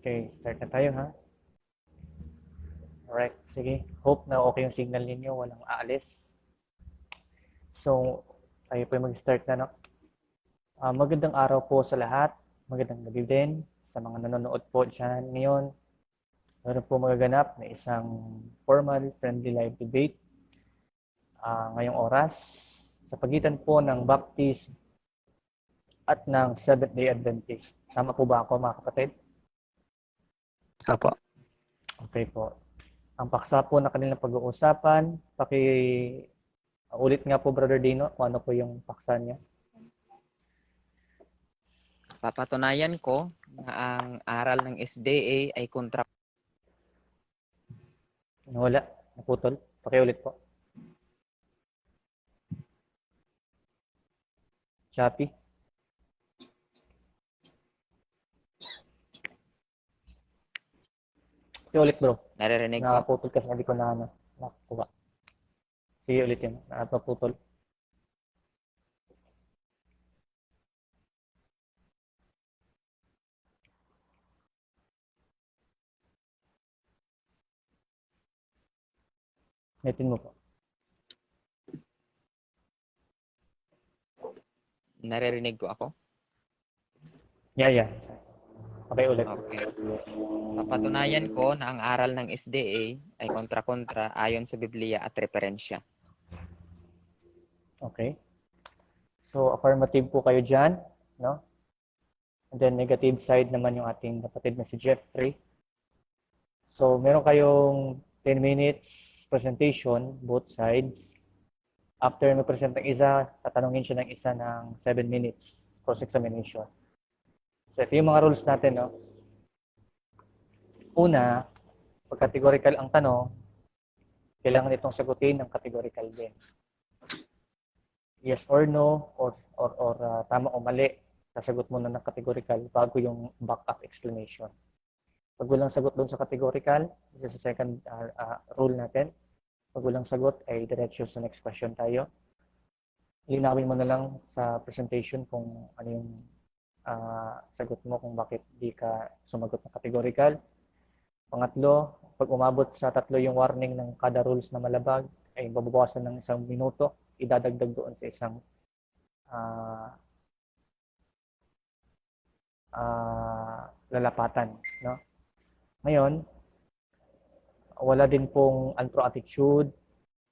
Okay, start na tayo ha. Alright, sige. Hope na okay yung signal ninyo, walang aalis. So, tayo po mag-start na, no? Magandang araw po sa lahat. Magandang gabi din sa mga nanonood po dyan ngayon. Meron po magaganap na isang formal, friendly live debate ngayong oras sa pagitan po ng Baptist at ng Seventh-day Adventist. Tama po ba ako, mga kapatid? Apo. Okay po. Ang paksa po na kanilang pag-uusapan, ulit nga po, Brother Dino, kung ano po yung paksa niya. Papatunayan ko na ang aral ng SDA ay kontra. Wala, naputol. Pakiulit po. Choppy. Pakiulit, bro. Naririnig ko. Nakaputol kasi hindi ko nakuha. Sige ulit yun. Nakaputol. Netin mo po. Naririnig ko ako. Yeah. Okay, ulit. Okay. Papatunayan ko na ang aral ng SDA ay kontra-kontra ayon sa Biblia at referensya. Okay. So, affirmative po kayo dyan, no? And then, negative side naman yung ating kapatid na si Jeffrey. So, meron kayong 10 minutes presentation, both sides. After mag-present ng isa, tatanungin siya ng isa ng 7 minutes cross-examination. So, ito yung mga rules natin, no? Una, pag categorical ang tanong, kailangan itong sagutin ng categorical din. Yes or no, or tama o mali, sasagot mo na ng categorical bago yung back-up explanation. Pag walang sagot doon sa categorical, isa sa second rule natin, pag walang sagot ay diretso sa next question tayo. Linawin mo na lang sa presentation kung ano yung sagot mo kung bakit di ka sumagot ng categorical. Pangatlo, pag umabot sa 3 yung warning ng kada rules na malabag, ay babawasan ng 1 minuto, idadagdag doon sa isang lalapatan, no? Ngayon, wala din pong antro attitude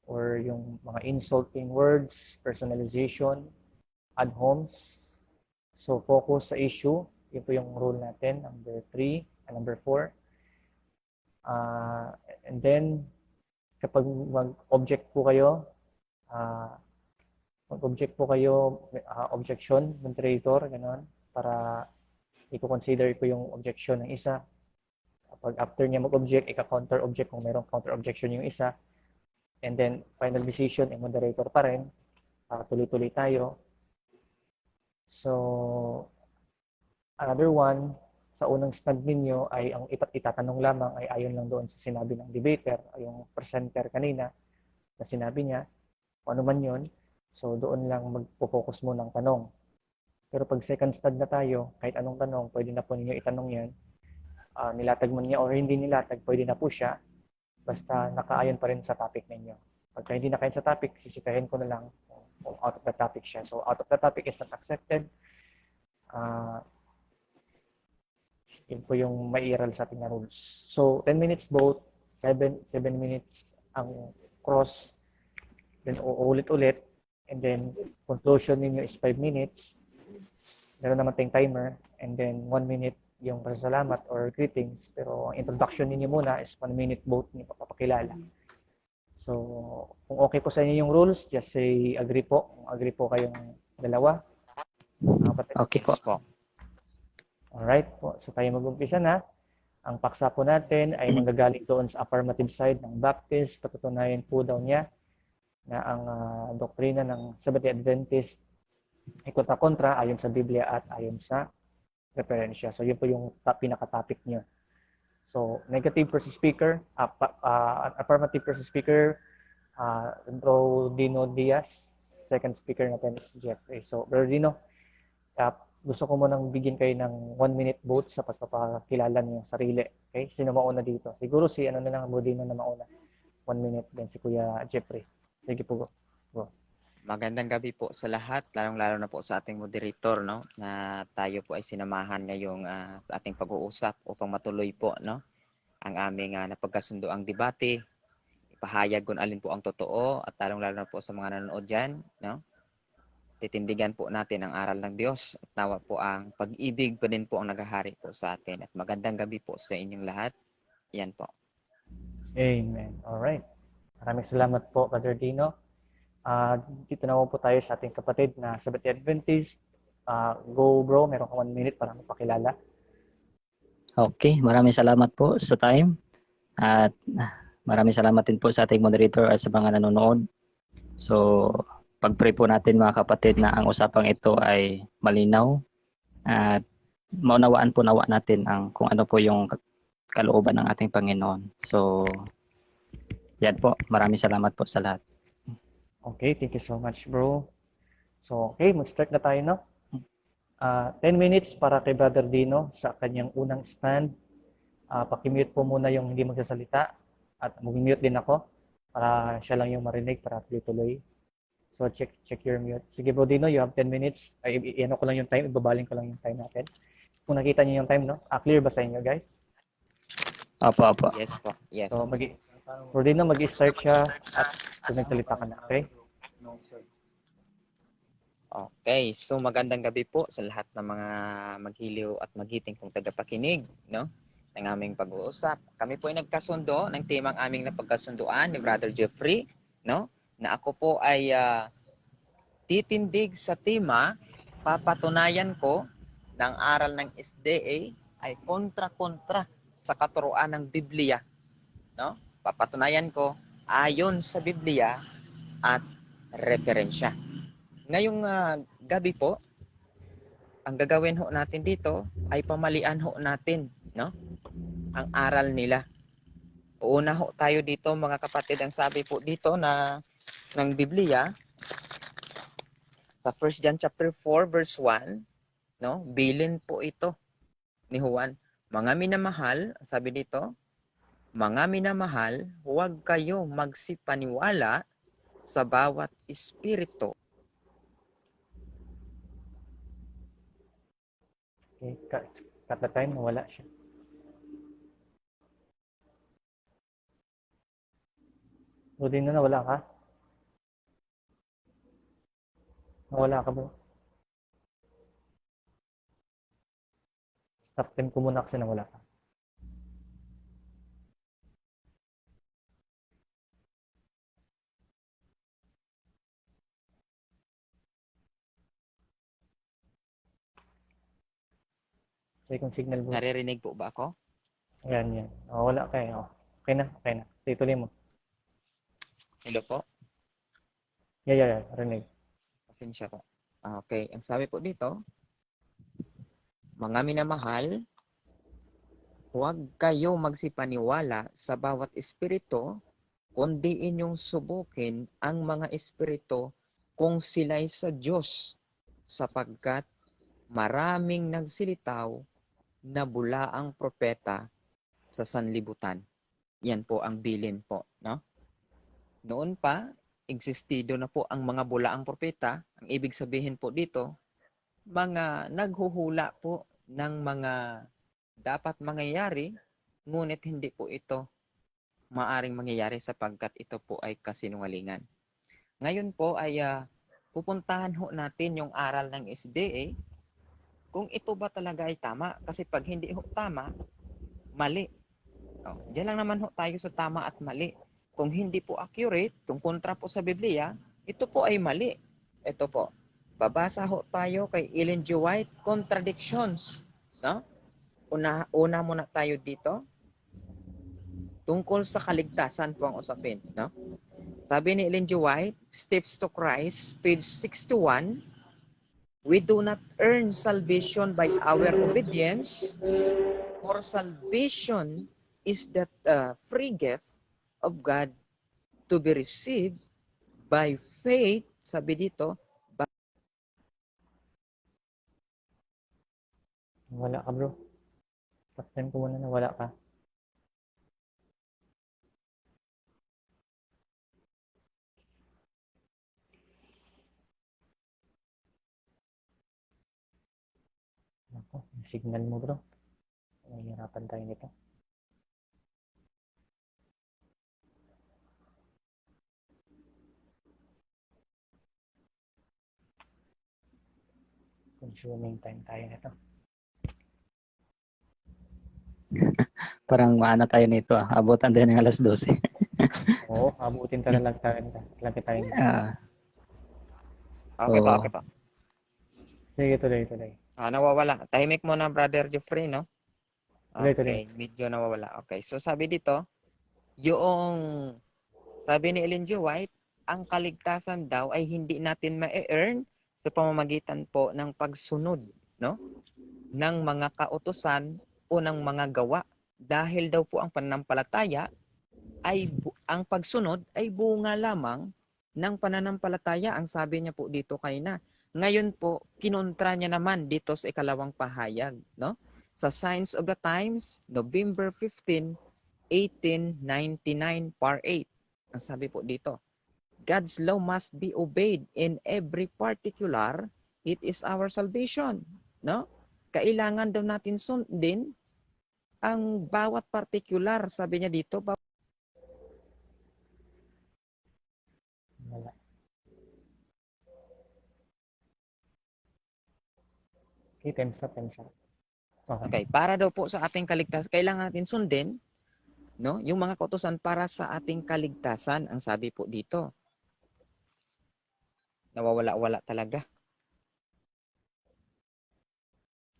or yung mga insulting words, personalization, ad homs. So, focus sa issue. Yun po yung rule natin, number 3 and number 4. And then, kapag mag-object po kayo, objection, moderator, gano'n, para i-consider ko yung objection ng isa. Kapag after niya mag-object, ika-counter-object kung mayroong counter-objection yung isa. And then, final decision, yung moderator pa rin. Tuloy-tuloy tayo. So, another one, sa unang stand ninyo ay ang itatanong lamang ay ayon lang doon sa sinabi ng debater, yung presenter kanina na sinabi niya, kung ano man yun. So, doon lang magpo-focus mo ng tanong. Pero pag second stand na tayo, kahit anong tanong, pwede na po ninyo itanong yan. Nilatag mo niya or hindi nilatag, pwede na po siya. Basta nakaayon pa rin sa topic ninyo. Pagka hindi nakaayon sa topic, sisikahin ko na lang kung out of the topic siya. So, out of the topic is not accepted. Yun po yung mairal sa ating na rules. So, 10 minutes both, 7 minutes ang cross, then uulit-ulit, and then conclusion ninyo is 5 minutes. Meron naman tayong timer, and then 1 minute yung pasasalamat or greetings. Pero ang introduction ninyo muna is 1 minute both niyo papakilala. So, kung okay po sa inyo yung rules, just say agree po. Kung agree po kayong dalawa. Okay po. Alright po, so tayo mag-umpisa na. Ang paksa po natin ay manggagaling doon sa affirmative side ng Baptist. Patutunayan po daw niya na ang doktrina ng Seventh-day Adventist ay kontra-kontra ayon sa Biblia at ayon sa referensya. So yun po yung pinaka-topic niyo. So negative versus speaker, affirmative versus speaker, Bro Dino Diaz. Second speaker natin is Jeffrey. So Bro Dino, gusto ko munang bigyan kayo ng 1-minute vote sa pagpapakilala ng sarili. Okay? Sino mauna dito? Siguro si ano na lang, Modino na mauna. 1 minute. Then si Kuya Jeffrey. Sige po. Go. Magandang gabi po sa lahat, lalong-lalo na po sa ating moderator, no, na tayo po ay sinamahan ngayong sa ating pag-uusap upang matuloy po, no, ang aming napagkasundoang debate. Ipahayag kung alin po ang totoo at lalong-lalo na po sa mga nanonood diyan, no. Titindigan po natin ang aral ng Diyos at nawa po ang pag-ibig pa din po ang naghahari po sa atin. At magandang gabi po sa inyong lahat. Yan po. Amen. Alright. Maraming salamat po, Brother Dino. Dito naman po tayo sa ating kapatid na Seventh-day Adventist. Go bro, meron kang 1 minute para mapakilala. Okay, maraming salamat po sa time. At maraming salamat din po sa ating moderator at sa mga nanonood. So, pag-pray po natin mga kapatid na ang usapang ito ay malinaw at maunawaan po nawa natin ang kung ano po yung kalooban ng ating Panginoon. So, yan po. Maraming salamat po sa lahat. Okay, thank you so much, bro. So, okay, mag-start na tayo, no? 10 minutes para kay Brother Dino sa kanyang unang stand. Pakimute po muna yung hindi magsasalita at mag-mute din ako para siya lang yung marinig para tuloy-tuloy. So, check your mute. Sige, bro Dino, you have 10 minutes. Ano ko lang yung time, ibabaling ko lang yung time natin. Kung nakita niyo yung time, no? Clear ba sa inyo, guys? Opo, opo. Yes po. Yes. So, bro Dino, mag-start siya at kung nagsalita ka na, okay? Okay, so magandang gabi po sa lahat ng mga maghiliw at maghiting kong tagapakinig, no? Ng aming pag-uusap. Kami po ay nagkasundo ng temang aming napagkasunduan ni Brother Jeffrey, no? Na ako po ay titindig sa tema, papatunayan ko ng aral ng SDA ay kontra-kontra sa katuruan ng Biblia, no? Papatunayan ko ayon sa Biblia at referensya. Ngayong gabi po, ang gagawin ho natin dito ay pamalian ho natin, no? Ang aral nila. Una ho tayo dito mga kapatid, ang sabi po dito na ng Biblia sa 1 John chapter 4 verse 1, no? Bilin po ito ni Juan. Mga minamahal, sabi dito, mga minamahal, huwag kayo magsipaniwala sa bawat espiritu. Okay, cut the time, wala siya. Bro Dino, nawala ka? Nawala ka, bro? Stop time ko muna kasi nawala ka. Say kung signal, bro. Naririnig po ba ako? Yan. Wala ka eh. Okay na. Tuloy mo. Hello po? Yeah. Rinig. Pasensya po. Okay, ang sabi po dito, mga minamahal, huwag kayo magsipaniwala sa bawat espiritu, kundi inyong subukin ang mga espiritu kung sila'y sa Diyos, sapagkat maraming nagsilitaw na bulaang propeta sa sanlibutan. Yan po ang bilin po, no? Noon pa, existido na po ang mga bulaang propeta. Ang ibig sabihin po dito, mga naghuhula po ng mga dapat mangyayari, ngunit hindi po ito maaring mangyayari sapagkat ito po ay kasinungalingan. Ngayon po ay pupuntahan ho natin yung aral ng SDA kung ito ba talaga ay tama. Kasi pag hindi ho tama, mali. Diyan lang naman ho tayo sa tama at mali. Kung hindi po accurate, kung kontra po sa Biblia, ito po ay mali. Ito po. Babasa ho tayo kay Ellen G. White, Contradictions. No? Una muna tayo dito. Tungkol sa kaligtasan po ang usapin. No? Sabi ni Ellen G. White, Steps to Christ, page 61, we do not earn salvation by our obedience, for salvation is that free gift of God to be received by faith, sabi dito, Wala ka, bro. Top 10 ko muna na wala ka. Ako, yung signal mo, bro. Nahihirapan tayo nito. Consuming time tayo nito. Parang maana tayo nito ah. Abutan tayo ng alas 12. Oo, abutin talaga tayo. Lagi tayo nito. Okay pa, So, okay pa. Sige, tuloy. Nawawala. Tahimik mo na, Brother Jeffrey, no? Tuloy. Okay, medyo nawawala. Okay, so sabi dito, yung sabi ni Ellen G. White, ang kaligtasan daw ay hindi natin ma-earn sa pamamagitan po ng pagsunod, no? Ng mga kautusan o ng mga gawa. Dahil daw po ang pananampalataya ay ang pagsunod ay bunga lamang ng pananampalataya. Ang sabi niya po dito kanina. Ngayon po, kinontra niya naman dito sa ikalawang pahayag, no? Sa Signs of the Times, November 15, 1899, par 8. Ang sabi po dito, God's law must be obeyed in every particular. It is our salvation, no? Kailangan daw natin sundin ang bawat particular, sabi niya dito, Wala. Okay, time's up. okay, para daw po sa ating kaligtasan, kailangan natin sundin, no, yung mga kautusan para sa ating kaligtasan, ang sabi po dito. Nawawala-wala talaga.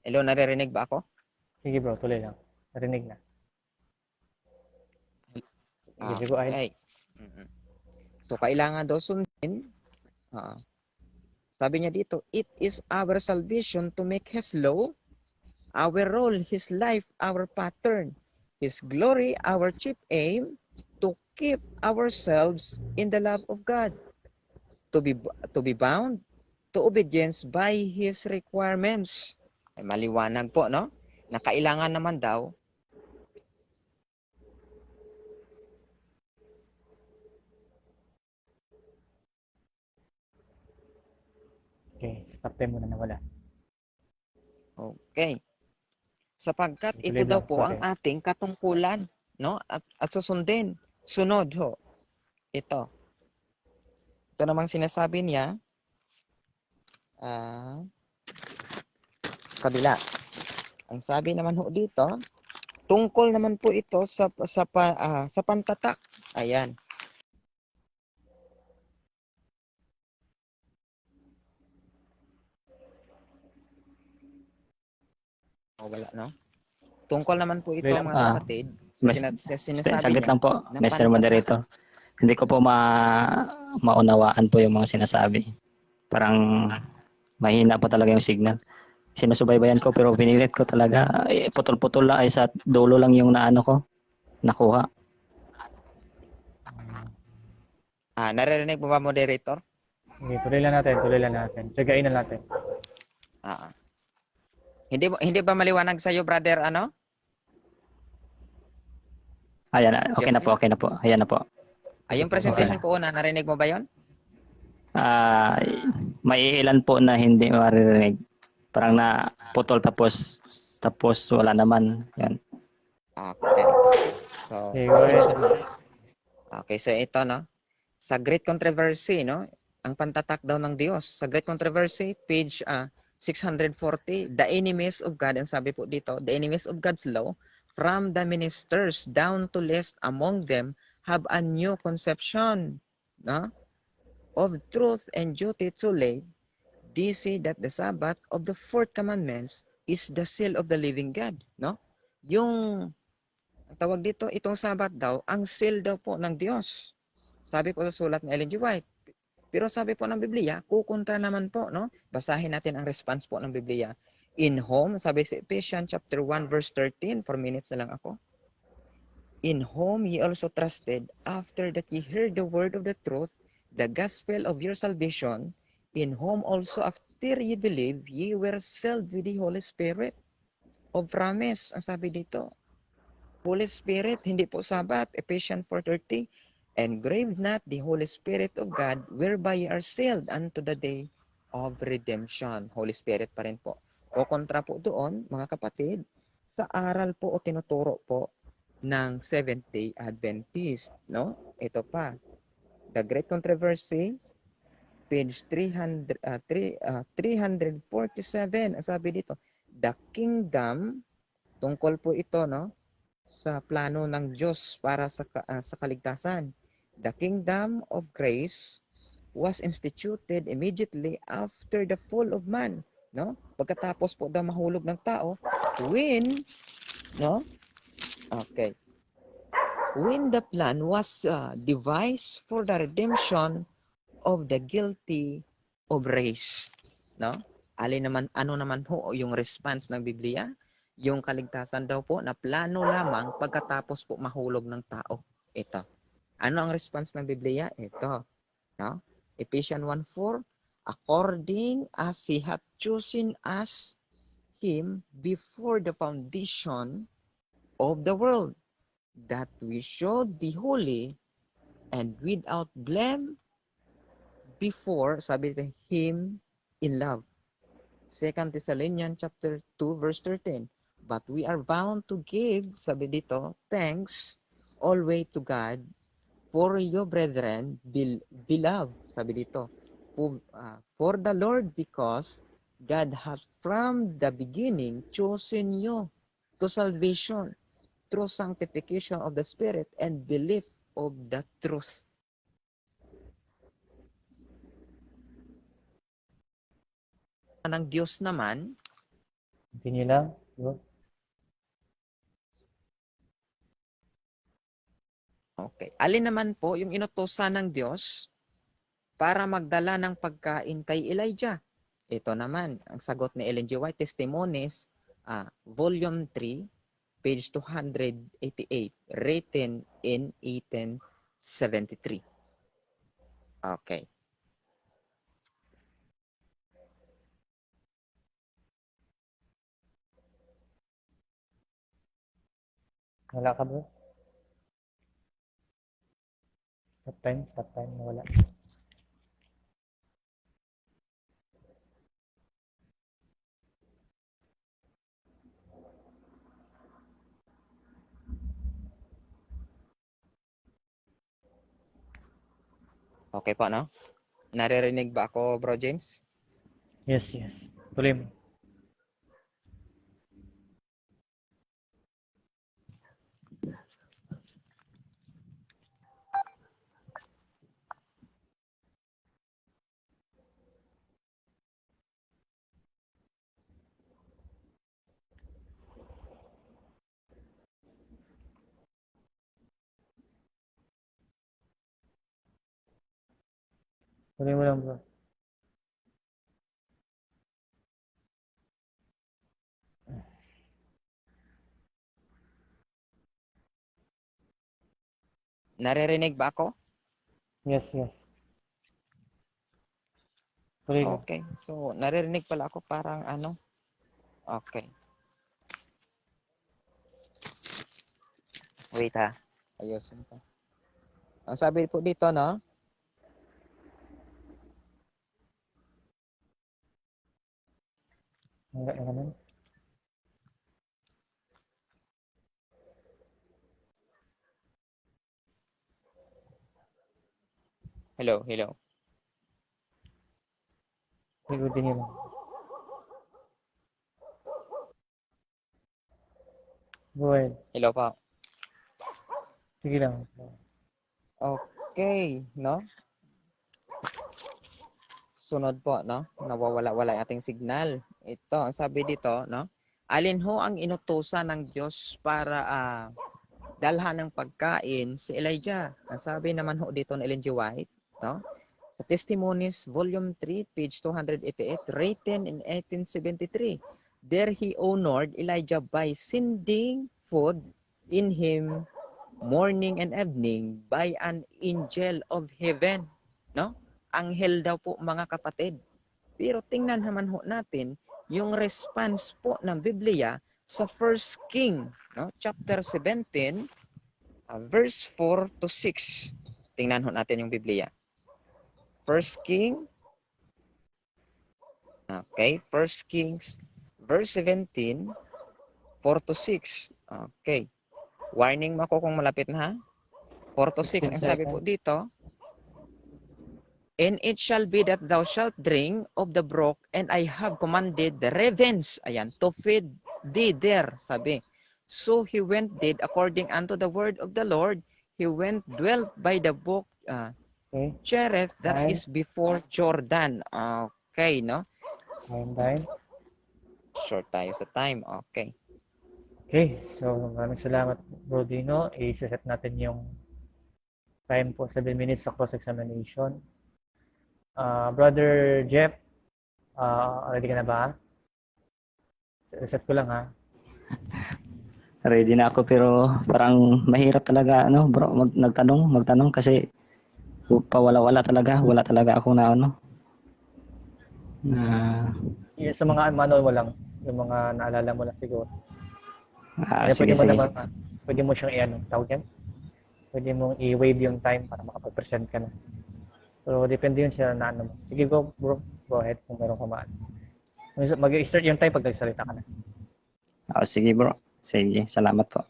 Hello, naririnig ba ako? Sige, bro, tuloy lang. Narinig na. Sige, go ahead. Okay. So, kailangan daw sundin. Sabi niya dito, it is our salvation to make His law, our role, His life, our pattern, His glory, our chief aim, to keep ourselves in the love of God, to be bound to obedience by His requirements. Ay, maliwanag po, no? Na kailangan naman daw Okay, stop time muna na wala. okay. Sapagkat Tuloy ito daw lang, po sorry. ang ating katungkulan, no? At susundin. Sunod ho. Ito. Ito namang sinasabi niya, kabila. Ang sabi naman ho dito, tungkol naman po ito sa pantatak. Ayan. Wala, no? Tungkol naman po ito, Tuloy lang. mga kapatid, sa sinasabi saglit niya lang po, na Mr. pantatak. Moderator. Hindi ko po maunawaan po yung mga sinasabi. Parang mahina po talaga yung signal. Sinusubaybayan ko pero pinilit ko talaga. Putol-putol lang ay sa dulo lang yung naano ko. Nakuha. Naririnig mo ba, moderator? Okay, tuloy lang natin. Tsagain na natin. Hindi ba maliwanag sa iyo, brother, ano? Ayan, okay na po. Ayan na po. Yung presentation ko una, narinig mo ba 'yon? May ilan po na hindi maririnig. Parang na putol tapos wala naman. Yan. Okay. So, okay, so ito, no? Sa Great Controversy, no? Ang pantatak daw ng Diyos. Sa Great Controversy, page 640, the enemies of God, ang sabi po dito, the enemies of God's law, from the ministers down to least among them, have a new conception, no? Of truth and duty to lay. They say that the Sabbath of the fourth commandments is the seal of the living God, no? Yung tawag dito, itong Sabbath daw, ang seal daw po ng Diyos. Sabi po sa sulat ni Ellen G. White. Pero sabi po ng Biblia, kukontra naman po, no? Basahin natin ang response po ng Biblia. In whom, sabi sa Ephesians chapter 1 verse 13, 4 minutes na lang ako. In whom ye also trusted, after that ye heard the word of the truth, the gospel of your salvation, in whom also after ye believe, ye were sealed with the Holy Spirit. of promise. Ang sabi dito, Holy Spirit, hindi po Sabat, Ephesians 4:30. And grieve not the Holy Spirit of God, whereby ye are sealed unto the day of redemption. Holy Spirit pa rin po. O kontra po doon, mga kapatid, sa aral po o tinuturo po ng Seventh-day Adventist. No? Ito pa, The Great Controversy, page 347. Ang sabi dito, the kingdom, tungkol po ito, no, sa plano ng Diyos para sa kaligtasan. The kingdom of grace was instituted immediately after the fall of man, no? Pagkatapos po daw mahulog ng tao, when, no? Okay. When the plan was devised for the redemption of the guilty of race, no? Ano naman ho yung response ng Biblia? Yung kaligtasan daw po na plano lamang pagkatapos po mahulog ng tao. Ito. Ano ang response ng Biblia? Ito, no? Ephesians 1:4, according as he hath chosen us him before the foundation of the world, that we should be holy and without blame before, sabi ito, him in love. 2 Thessalonians chapter 2 verse 13. But we are bound to give, sabi dito, thanks always to God for your brethren, beloved, sabi dito, for the Lord, because God hath from the beginning chosen you to salvation through sanctification of the Spirit and belief of the truth. Ng Diyos naman, Continue lang. Bro. okay, alin naman po yung inutusan ng Diyos para magdala ng pagkain kay Elijah? Ito naman, ang sagot ni Ellen G. White, Testimonies, Volume 3, page 288, written in 1873. Okay. Wala ka, bro? Stop time, nawala. Okay po, no? Naririnig ba ako, Bro James? Yes. Tuloy mo. Tuloy mo lang, bro. Naririnig ba ako? Yes. Tuloy lang. Okay. So, naririnig pala ako parang ano. Okay. Wait ha. Ayusin ko. Ang sabi po dito, no? Wala na naman. Hello. Continue lang. Go ahead. Hello po. Sige lang. Okay, no? Sunod po, no? Nawawala-wala yung ating signal. Ito, ang sabi dito, no? Alin ho ang inutusan ng Diyos para dalhan ng pagkain si Elijah? Ang sabi naman ho dito ni Ellen G. White, no? Sa Testimonies, Volume 3, page 288, written in 1873. There he honored Elijah by sending food in him morning and evening by an angel of heaven. No? Anghel daw po, mga kapatid. Pero tingnan naman ho natin yung response po ng Biblia sa First King, no? Chapter 17, verse 4 to 6. Tingnan ho natin yung Biblia. First King, okay, First Kings, verse 17, 4 to 6. Okay. Warning mo ako kung malapit na ha. 4 to 6. Ang sabi po dito, and it shall be that thou shalt drink of the brook, and I have commanded the ravens, ayan, to feed thee there, sabi. So he went, did according unto the word of the Lord. He went, dwelt by the brook Okay. Cherith, that Time. is before Jordan. Okay, no? Time. Short tayo sa time. Okay. Okay, so maraming salamat, Bro Dino. I-set natin yung time po, 7 minutes sa cross-examination. Brother Jeff, ready ka na ba? Reset ko lang ha. Ready na ako pero parang mahirap talaga bro, magtanong kasi wala talaga ako na Yung sa mga manual mo lang, yung mga naalala mo lang siguro. sige. Pwede mo siyang tawag yan? Pwede mong i-waive yung time para makapag-present ka na. So, depende yun sa mo. Sige, go bro. Go ahead kung meron ka maan. Mag-start yung time pag nagsalita ka na. Sige bro. Sige, salamat po.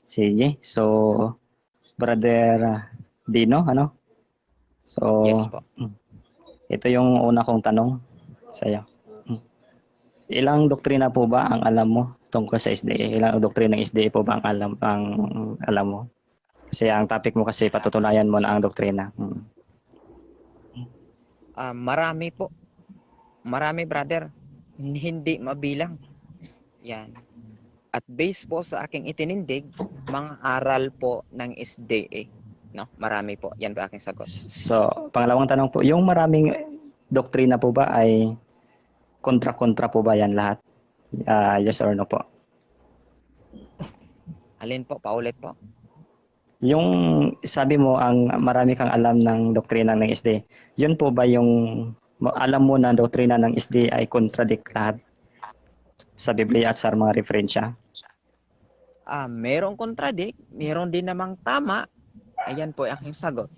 Sige, so Brother Dino, So, Yes po. ito yung una kong tanong sa iyo. Ilang doktrina po ba ang alam mo tungkol sa SDA? Ilang doktrina ng SDA po ba ang alam mo? Kasi ang topic mo kasi patutunayan mo na ang doktrina. Marami po. Marami, brother. Hindi mabilang. Yan. At base po sa aking itinindig, mga aral po ng SDA. No? Marami po. Yan ba aking sagot? So, pangalawang tanong po, yung maraming doktrina po ba ay kontra-kontra po ba yan lahat? Yes or no po? Alin po? Paulit po. Yung sabi mo ang marami kang alam ng doktrina ng SDA, yun po ba yung alam mo na doktrina ng SDA ay contradict lahat sa Biblia at sa mga referensya? Merong contradict, meron din namang tama. Ayan po ang aking sagot.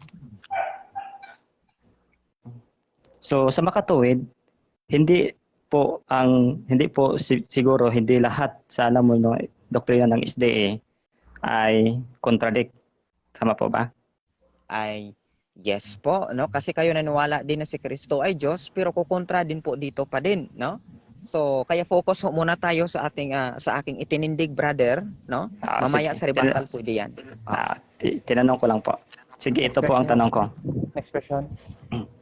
So sa makatuwid, hindi po siguro hindi lahat sa alam mo no doktrina ng SDA ay contradict. Tama po ba? Ay yes po, no? Kasi kayo naniwala din na si Kristo ay Diyos, pero kukontra din po dito pa din, no? So, kaya focus muna tayo sa aking itinindig, brother, no? Mamaya Sige. sa rebuttal po diyan. Tinanong ko lang po. Sige, ito po ang tanong ko. Next question.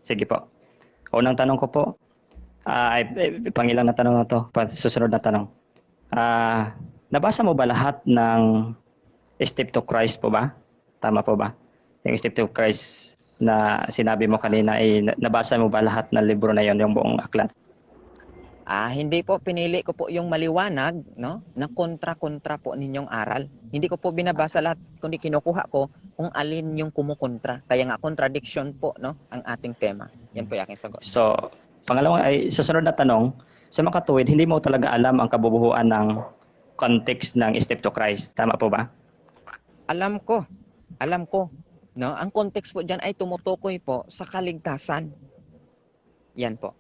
Sige po. Unang tanong ko po, pangilang na tanong na to, susunod na tanong. Nabasa mo ba lahat ng Step to Christ po ba? Tama po ba? Yung Step to Christ na sinabi mo kanina, nabasa mo ba lahat ng libro na yon, yung buong aklat? Hindi po, pinili ko po yung maliwanag, no? Na kontra-kontra po ninyong aral. Hindi ko po binabasa lahat, kundi kinukuha ko kung alin yung kumukontra. Kaya nga contradiction po, no? Ang ating tema. Yan po yung aking sagot. So, pangalawang ay susunod na tanong, sa makatuwid, hindi mo talaga alam ang kabubuhan ng context ng Step to Christ. Tama po ba? Alam ko, no? Ang context po diyan ay tumutukoy po sa kaligtasan. Yan po.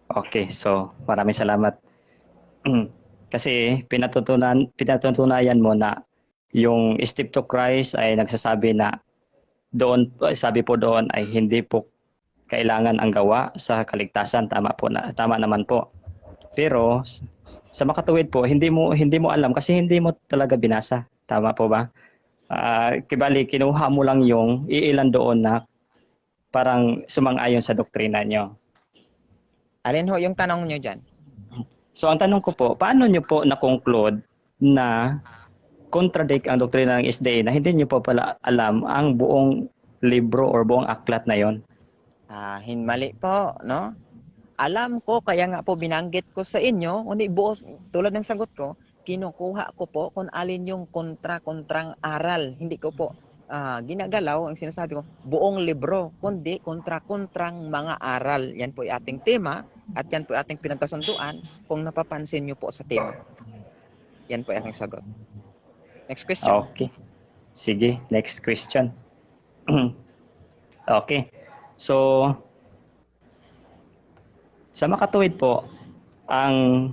Okay, so maraming salamat. Kasi pinatutunayan mo na yung Step to Christ ay nagsasabi na doon, sabi po doon ay hindi po kailangan ang gawa sa kaligtasan. Tama naman po. Pero sa makatuwid po, hindi mo alam kasi hindi mo talaga binasa. Tama po ba? Kibali, kinuha mo lang yung iilan doon na parang sumang-ayon sa doktrina nyo. Alin ho yung tanong nyo dyan? So ang tanong ko po, paano nyo po na-conclude na contradict ang doktrina ng SDA na hindi nyo po pala alam ang buong libro or buong aklat na yon? Mali po, no? Alam ko, kaya nga po binanggit ko sa inyo, kundi buos, tulad ng sagot ko, kinukuha ko po kung alin yung kontra-kontrang aral. Hindi ko po ginagalaw, ang sinasabi ko, buong libro, kundi kontra-kontrang mga aral. Yan po yung ating tema. At yan po ating pinagkasunduan kung napapansin nyo po sa tema. Yan po aking sagot. Next question. Okay. Sige, next question. Okay. So, sa makatuwid po, ang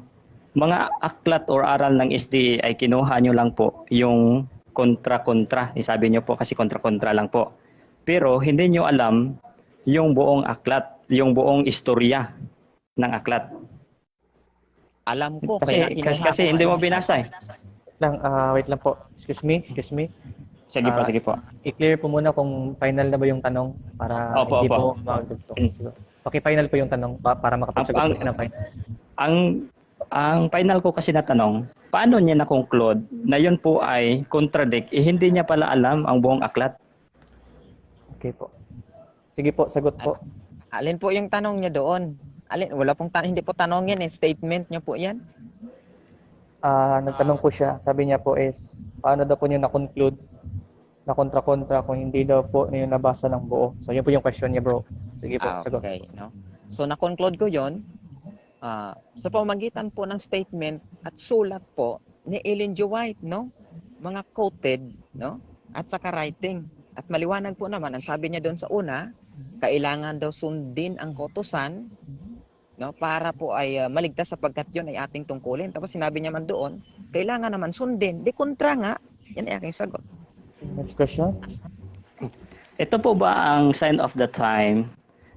mga aklat or aral ng SDA ay kinuha nyo lang po yung kontra-kontra. Sabi nyo po kasi kontra-kontra lang po. Pero hindi nyo alam yung buong aklat, yung buong istorya ng aklat. Alam ko, kaya Kasi hindi mo binasa eh. Wait lang po. Excuse me. Sige po, sige po. I-clear po muna kung final na ba yung tanong para Opo, hindi opo. po magdugtong. Okay-final po yung tanong para makapagsagot po siya ng final. Ang final ko kasi na tanong, paano niya na-conclude na yun po ay contradict, hindi niya pala alam ang buong aklat? Okay po. Sige po, sagot po. Alin po yung tanong niya doon? Alin? Wala pong hindi po tanong yan eh. Statement niyo po yan. Nagtanong po siya. Sabi niya po is, paano daw po niya na-conclude na kontra-kontra kung hindi daw po niya nabasa ng buo. So, yun po yung question niya, bro. Sige po, sagot. Okay, no? So, na-conclude ko yon sa pamamagitan po ng statement at sulat po ni Ellen G. White, no? Mga quoted, no? At saka writing. At maliwanag po naman, ang sabi niya doon sa una, kailangan daw sundin ang kautusan, no? Para po ay maligtas sapagkat yun ay ating tungkulin. Tapos sinabi niya man doon, kailangan naman sundin. Di kontra nga. Yan ay aking sagot. Next question. Ito po ba ang sign of the time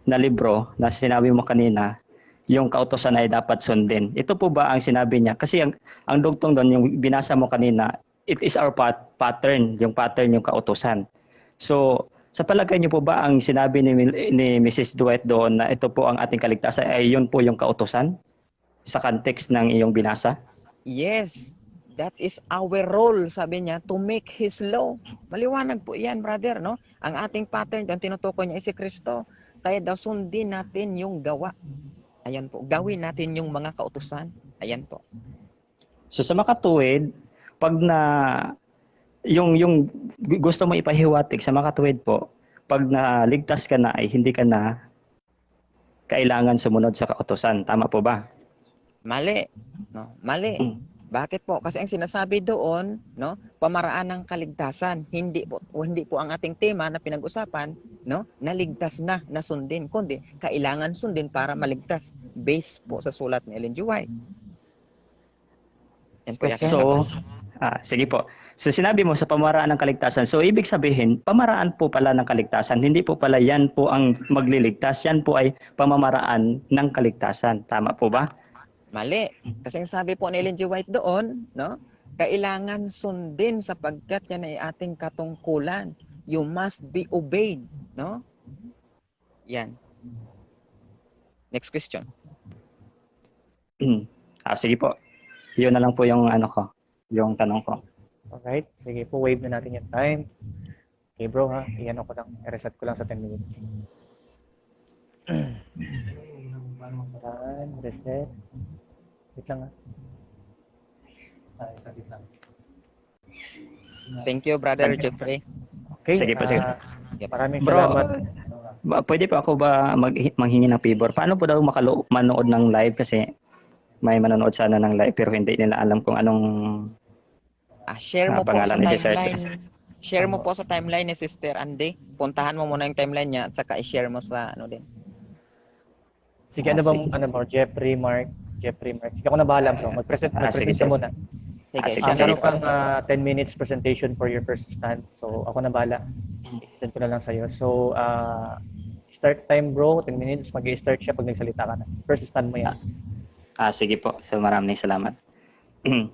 na libro na sinabi mo kanina, yung kautosan ay dapat sundin? Ito po ba ang sinabi niya? Kasi ang dugtong doon, yung binasa mo kanina, it is our pattern, yung kautosan. So, sa palagay niyo po ba ang sinabi ni Mrs. Dwight doon na ito po ang ating kaligtasan ay yun po yung kautosan sa context ng iyong binasa? Yes, that is our role, sabi niya, to make His law. Maliwanag po yan, brother, no? Ang ating pattern, ang tinutukoy niya ay si Kristo. Kaya daw sundin natin yung gawa. Ayan po, gawin natin yung mga kautusan. Ayan po. So sa makatuwid, pag yung gusto mo ipahiwatig sa makatuwid po, pag naligtas ka na ay hindi ka na kailangan sumunod sa kautusan. Tama po ba? Mali. No? Mali. Bakit po? Kasi ang sinasabi doon, no, pamaraan ng kaligtasan, hindi po ang ating tema na pinag-usapan, no, naligtas na sundin, kundi kailangan sundin para maligtas. Based po sa sulat ni Ellen G. White. Yan po yung sige po. So sinabi mo sa pamaraan ng kaligtasan. So ibig sabihin, pamaraan po pala ng kaligtasan. Hindi po pala yan po ang magliligtas. Yan po ay pamamaraan ng kaligtasan. Tama po ba? Mali. Kasi sabi po ni Ellen G. White doon, no, kailangan sundin sapagkat yan ay ating katungkulan. You must be obeyed, no? Yan. Next question. Sige po. Yun na lang po yung yung tanong ko. Alright. Sige po, wave na natin yung time. Okay, bro, ha? Iyan ko lang. I-reset ko lang sa 10 minutes. Time, reset. Wait lang, ha? Thank you, Brother Jeffrey. Okay. Sige po, sige. Maraming Bro, salamat. pwede pa ako ba manghingi ng favor? Paano po daw manood ng live? Kasi may manonood sana ng live pero hindi nila alam kung anong Share mo po sa pangalan ni Sister. timeline. Share mo po sa timeline ni Sister Andy. Puntahan mo muna yung timeline niya at saka i-share mo sa din. Sige, sige. Jeffrey, Mark. Sige, ako na bahala, bro. Mag-present sige. ka muna. Sige, sige. Meron kang 10 minutes presentation for your first stand. So, ako na bahala. I-send ko na lang sa'yo. So, start time, bro. 10 minutes. Mag-i-start siya pag nagsalita ka na. First stand mo yan. Sige po. So maraming salamat.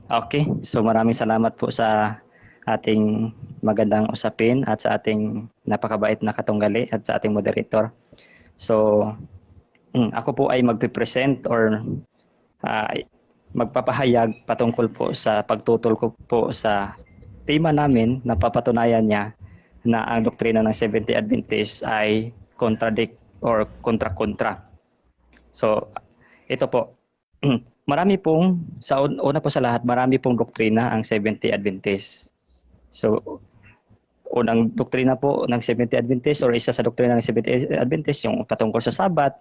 Okay. So maraming salamat po sa ating magandang usapin at sa ating napakabait na katunggali at sa ating moderator. So ako po ay magpipresent or magpapahayag patungkol po sa pagtutol ko po sa tema namin na papatunayan niya na ang doktrina ng Seventh-day Adventist ay contradict or kontra-kontra. So ito po, marami pong, una po sa lahat, marami pong doktrina ang Seventh-day Adventist. So, unang doktrina po ng Seventh-day Adventist or isa sa doktrina ng Seventh-day Adventist, yung patungkol sa Sabat,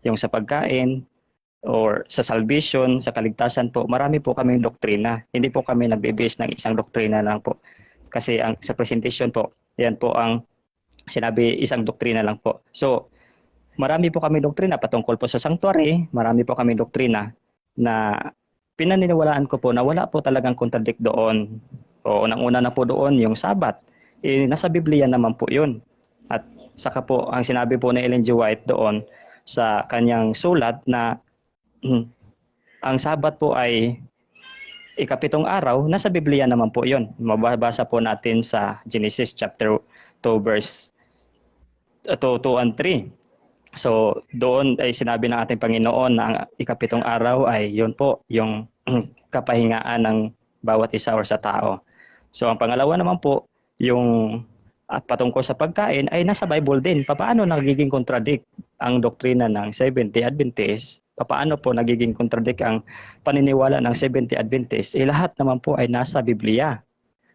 yung sa pagkain, or sa salvation, sa kaligtasan po, marami po kaming doktrina. Hindi po kami nagbe-base ng isang doktrina lang po. Kasi ang sa presentation po, yan po ang sinabi, isang doktrina lang po. So, marami po kami doktrina patungkol po sa sanctuary, marami po kami doktrina na pinaniniwalaan ko po na wala po talagang contradict doon. O unang-una na po doon yung Sabat. Nasa Biblia naman po yun. At saka po, ang sinabi po ni Ellen G. White doon sa kanyang sulat na ang Sabat po ay ikapitong araw, nasa Biblia naman po yun. Mababasa po natin sa Genesis chapter 2 verse 2 and 3. So, doon ay sinabi ng ating Panginoon na ang ikapitong araw ay yun po, yung kapahingaan ng bawat isa or sa tao. So, ang pangalawa naman po, yung at patungkol sa pagkain ay nasa Bible din. Paano nagiging contradict ang doktrina ng Seventh-day Adventist? Paano po nagiging contradict ang paniniwala ng Seventh-day Adventist? Lahat naman po ay nasa Biblia.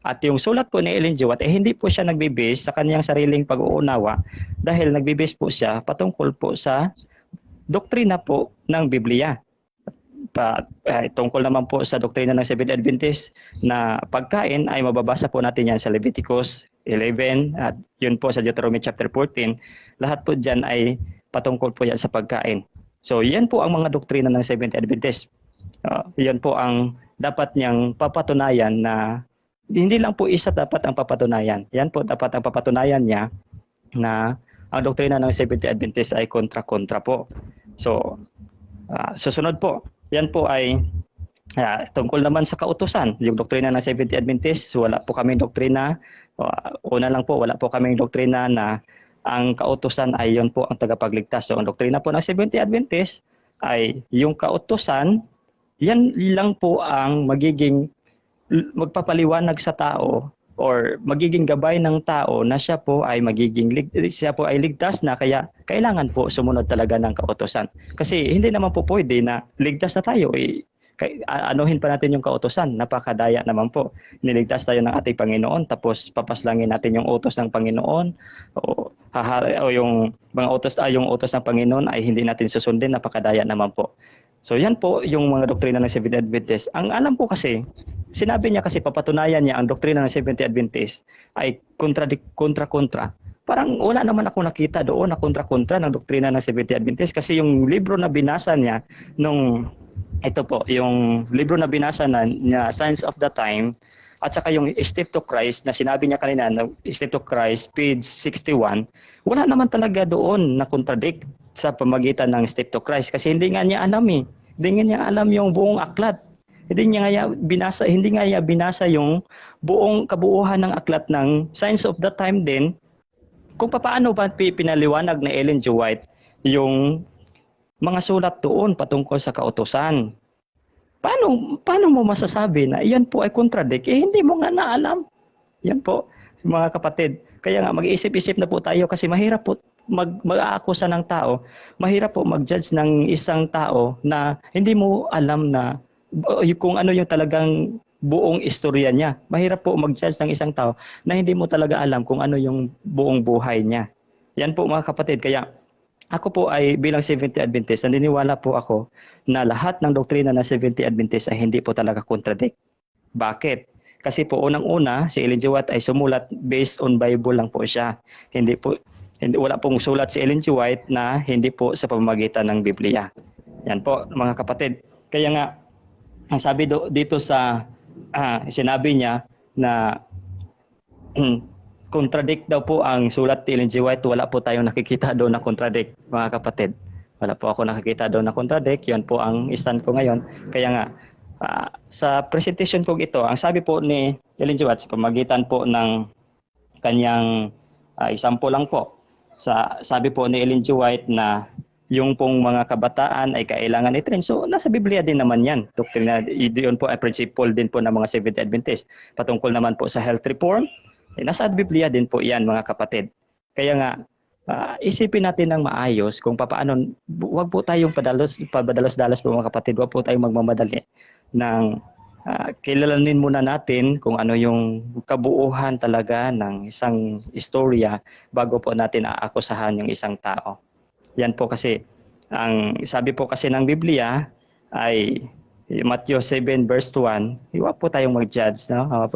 At yung sulat po ni Ellen G. White, hindi po siya nagbe-base sa kanyang sariling pag-uunawa dahil nagbe-base po siya patungkol po sa doktrina po ng Biblia. Tungkol naman po sa doktrina ng Seventh-day Adventist na pagkain ay mababasa po natin yan sa Leviticus 11 at yun po sa Deuteronomy chapter 14. Lahat po dyan ay patungkol po yan sa pagkain. So yan po ang mga doktrina ng Seventh-day Adventist. Yan po ang dapat niyang papatunayan na hindi lang po isa dapat ang papatunayan. Yan po dapat ang papatunayan niya na ang doktrina ng Seventh-day Adventist ay kontra-kontra po. So, susunod po, yan po ay tungkol naman sa kautusan. Yung doktrina ng Seventh-day Adventist, wala po kaming doktrina. Una lang po, wala po kaming doktrina na ang kautusan ay yun po ang tagapagligtas. So, ang doktrina po ng Seventh-day Adventist ay yung kautusan, yan lang po ang magpapaliwanag sa tao or magiging gabay ng tao na siya po ay ligtas na, kaya kailangan po sumunod talaga ng kautusan. Kasi hindi naman po pwede na ligtas na tayo, anuhin pa natin yung kautusan. Napakadaya naman po. Niligtas tayo ng ating Panginoon tapos papaslangin natin yung utos ng Panginoon o yung mga utos ng Panginoon ay hindi natin susundin. Napakadaya naman po. So yan po yung mga doktrina ng Seventh-day Adventist. Ang alam ko kasi, sinabi niya kasi papatunayan niya ang doktrina ng Seventh-day Adventist ay kontra-kontra. Parang wala naman ako nakita doon na kontra-kontra ng doktrina ng Seventh-day Adventist kasi yung libro na binasa niya yung libro na binasa niya, Signs of the Time, at saka yung Step to Christ na sinabi niya kanina, Step to Christ, page 61, wala naman talaga doon na contradict sa pamagitan ng Step to Christ kasi hindi nga niya alam Hindi nga niya alam yung buong aklat. Hindi nga niya binasa yung buong kabuuan ng aklat ng Signs of the Time din. Kung paano ba pinaliwanag na Ellen G. White yung mga sulat doon patungkol sa kautusan. Paano mo masasabi na iyan po ay contradict? Hindi mo nga naalam. Yan po, mga kapatid. Kaya nga mag-iisip-isip na po tayo kasi mahirap po mag-aakusa ng tao. Mahirap po mag-judge ng isang tao na hindi mo alam na kung ano yung talagang buong istorya niya. Mahirap po mag-judge ng isang tao na hindi mo talaga alam kung ano yung buong buhay niya. Yan po mga kapatid. Kaya ako po ay bilang Seventh-day Adventist, naniniwala po ako na lahat ng doktrina ng Seventh-day Adventist ay hindi po talaga contradict. Bakit? Kasi po unang-una, si Ellen G. White ay sumulat based on Bible lang po siya. Wala pong sulat si Ellen G. White na hindi po sa pamamagitan ng Biblia. Yan po mga kapatid. Kaya nga, ang sabi dito sa sinabi niya na contradict daw po ang sulat ni Ellen G. White. Wala po tayong nakikita doon na contradict, mga kapatid. Wala po ako nakikita doon na contradict. Yan po ang stand ko ngayon. Kaya nga, sa presentation ko ito, ang sabi po ni Ellen G. White sa pamagitan po ng kanyang example lang po. Sabi po ni Ellen G. White na yung pong mga kabataan ay kailangan i-train. So, nasa Biblia din naman yan. Doktrina, yun po ay principle din po ng mga Seventh-day Adventist. Patungkol naman po sa health reform, nasa Biblia din po yan, mga kapatid. Kaya nga, isipin natin ng maayos kung paano, wag po tayong pabadalos-dalos po mga kapatid, wag po tayong magmamadali ng kilalanin muna natin kung ano yung kabuuhan talaga ng isang istorya bago po natin aakusahan yung isang tao. Yan po kasi Ang sabi po kasi ng Biblia ay Matthew 7 verse 1, huwag po tayong mag-judge, no? Huwag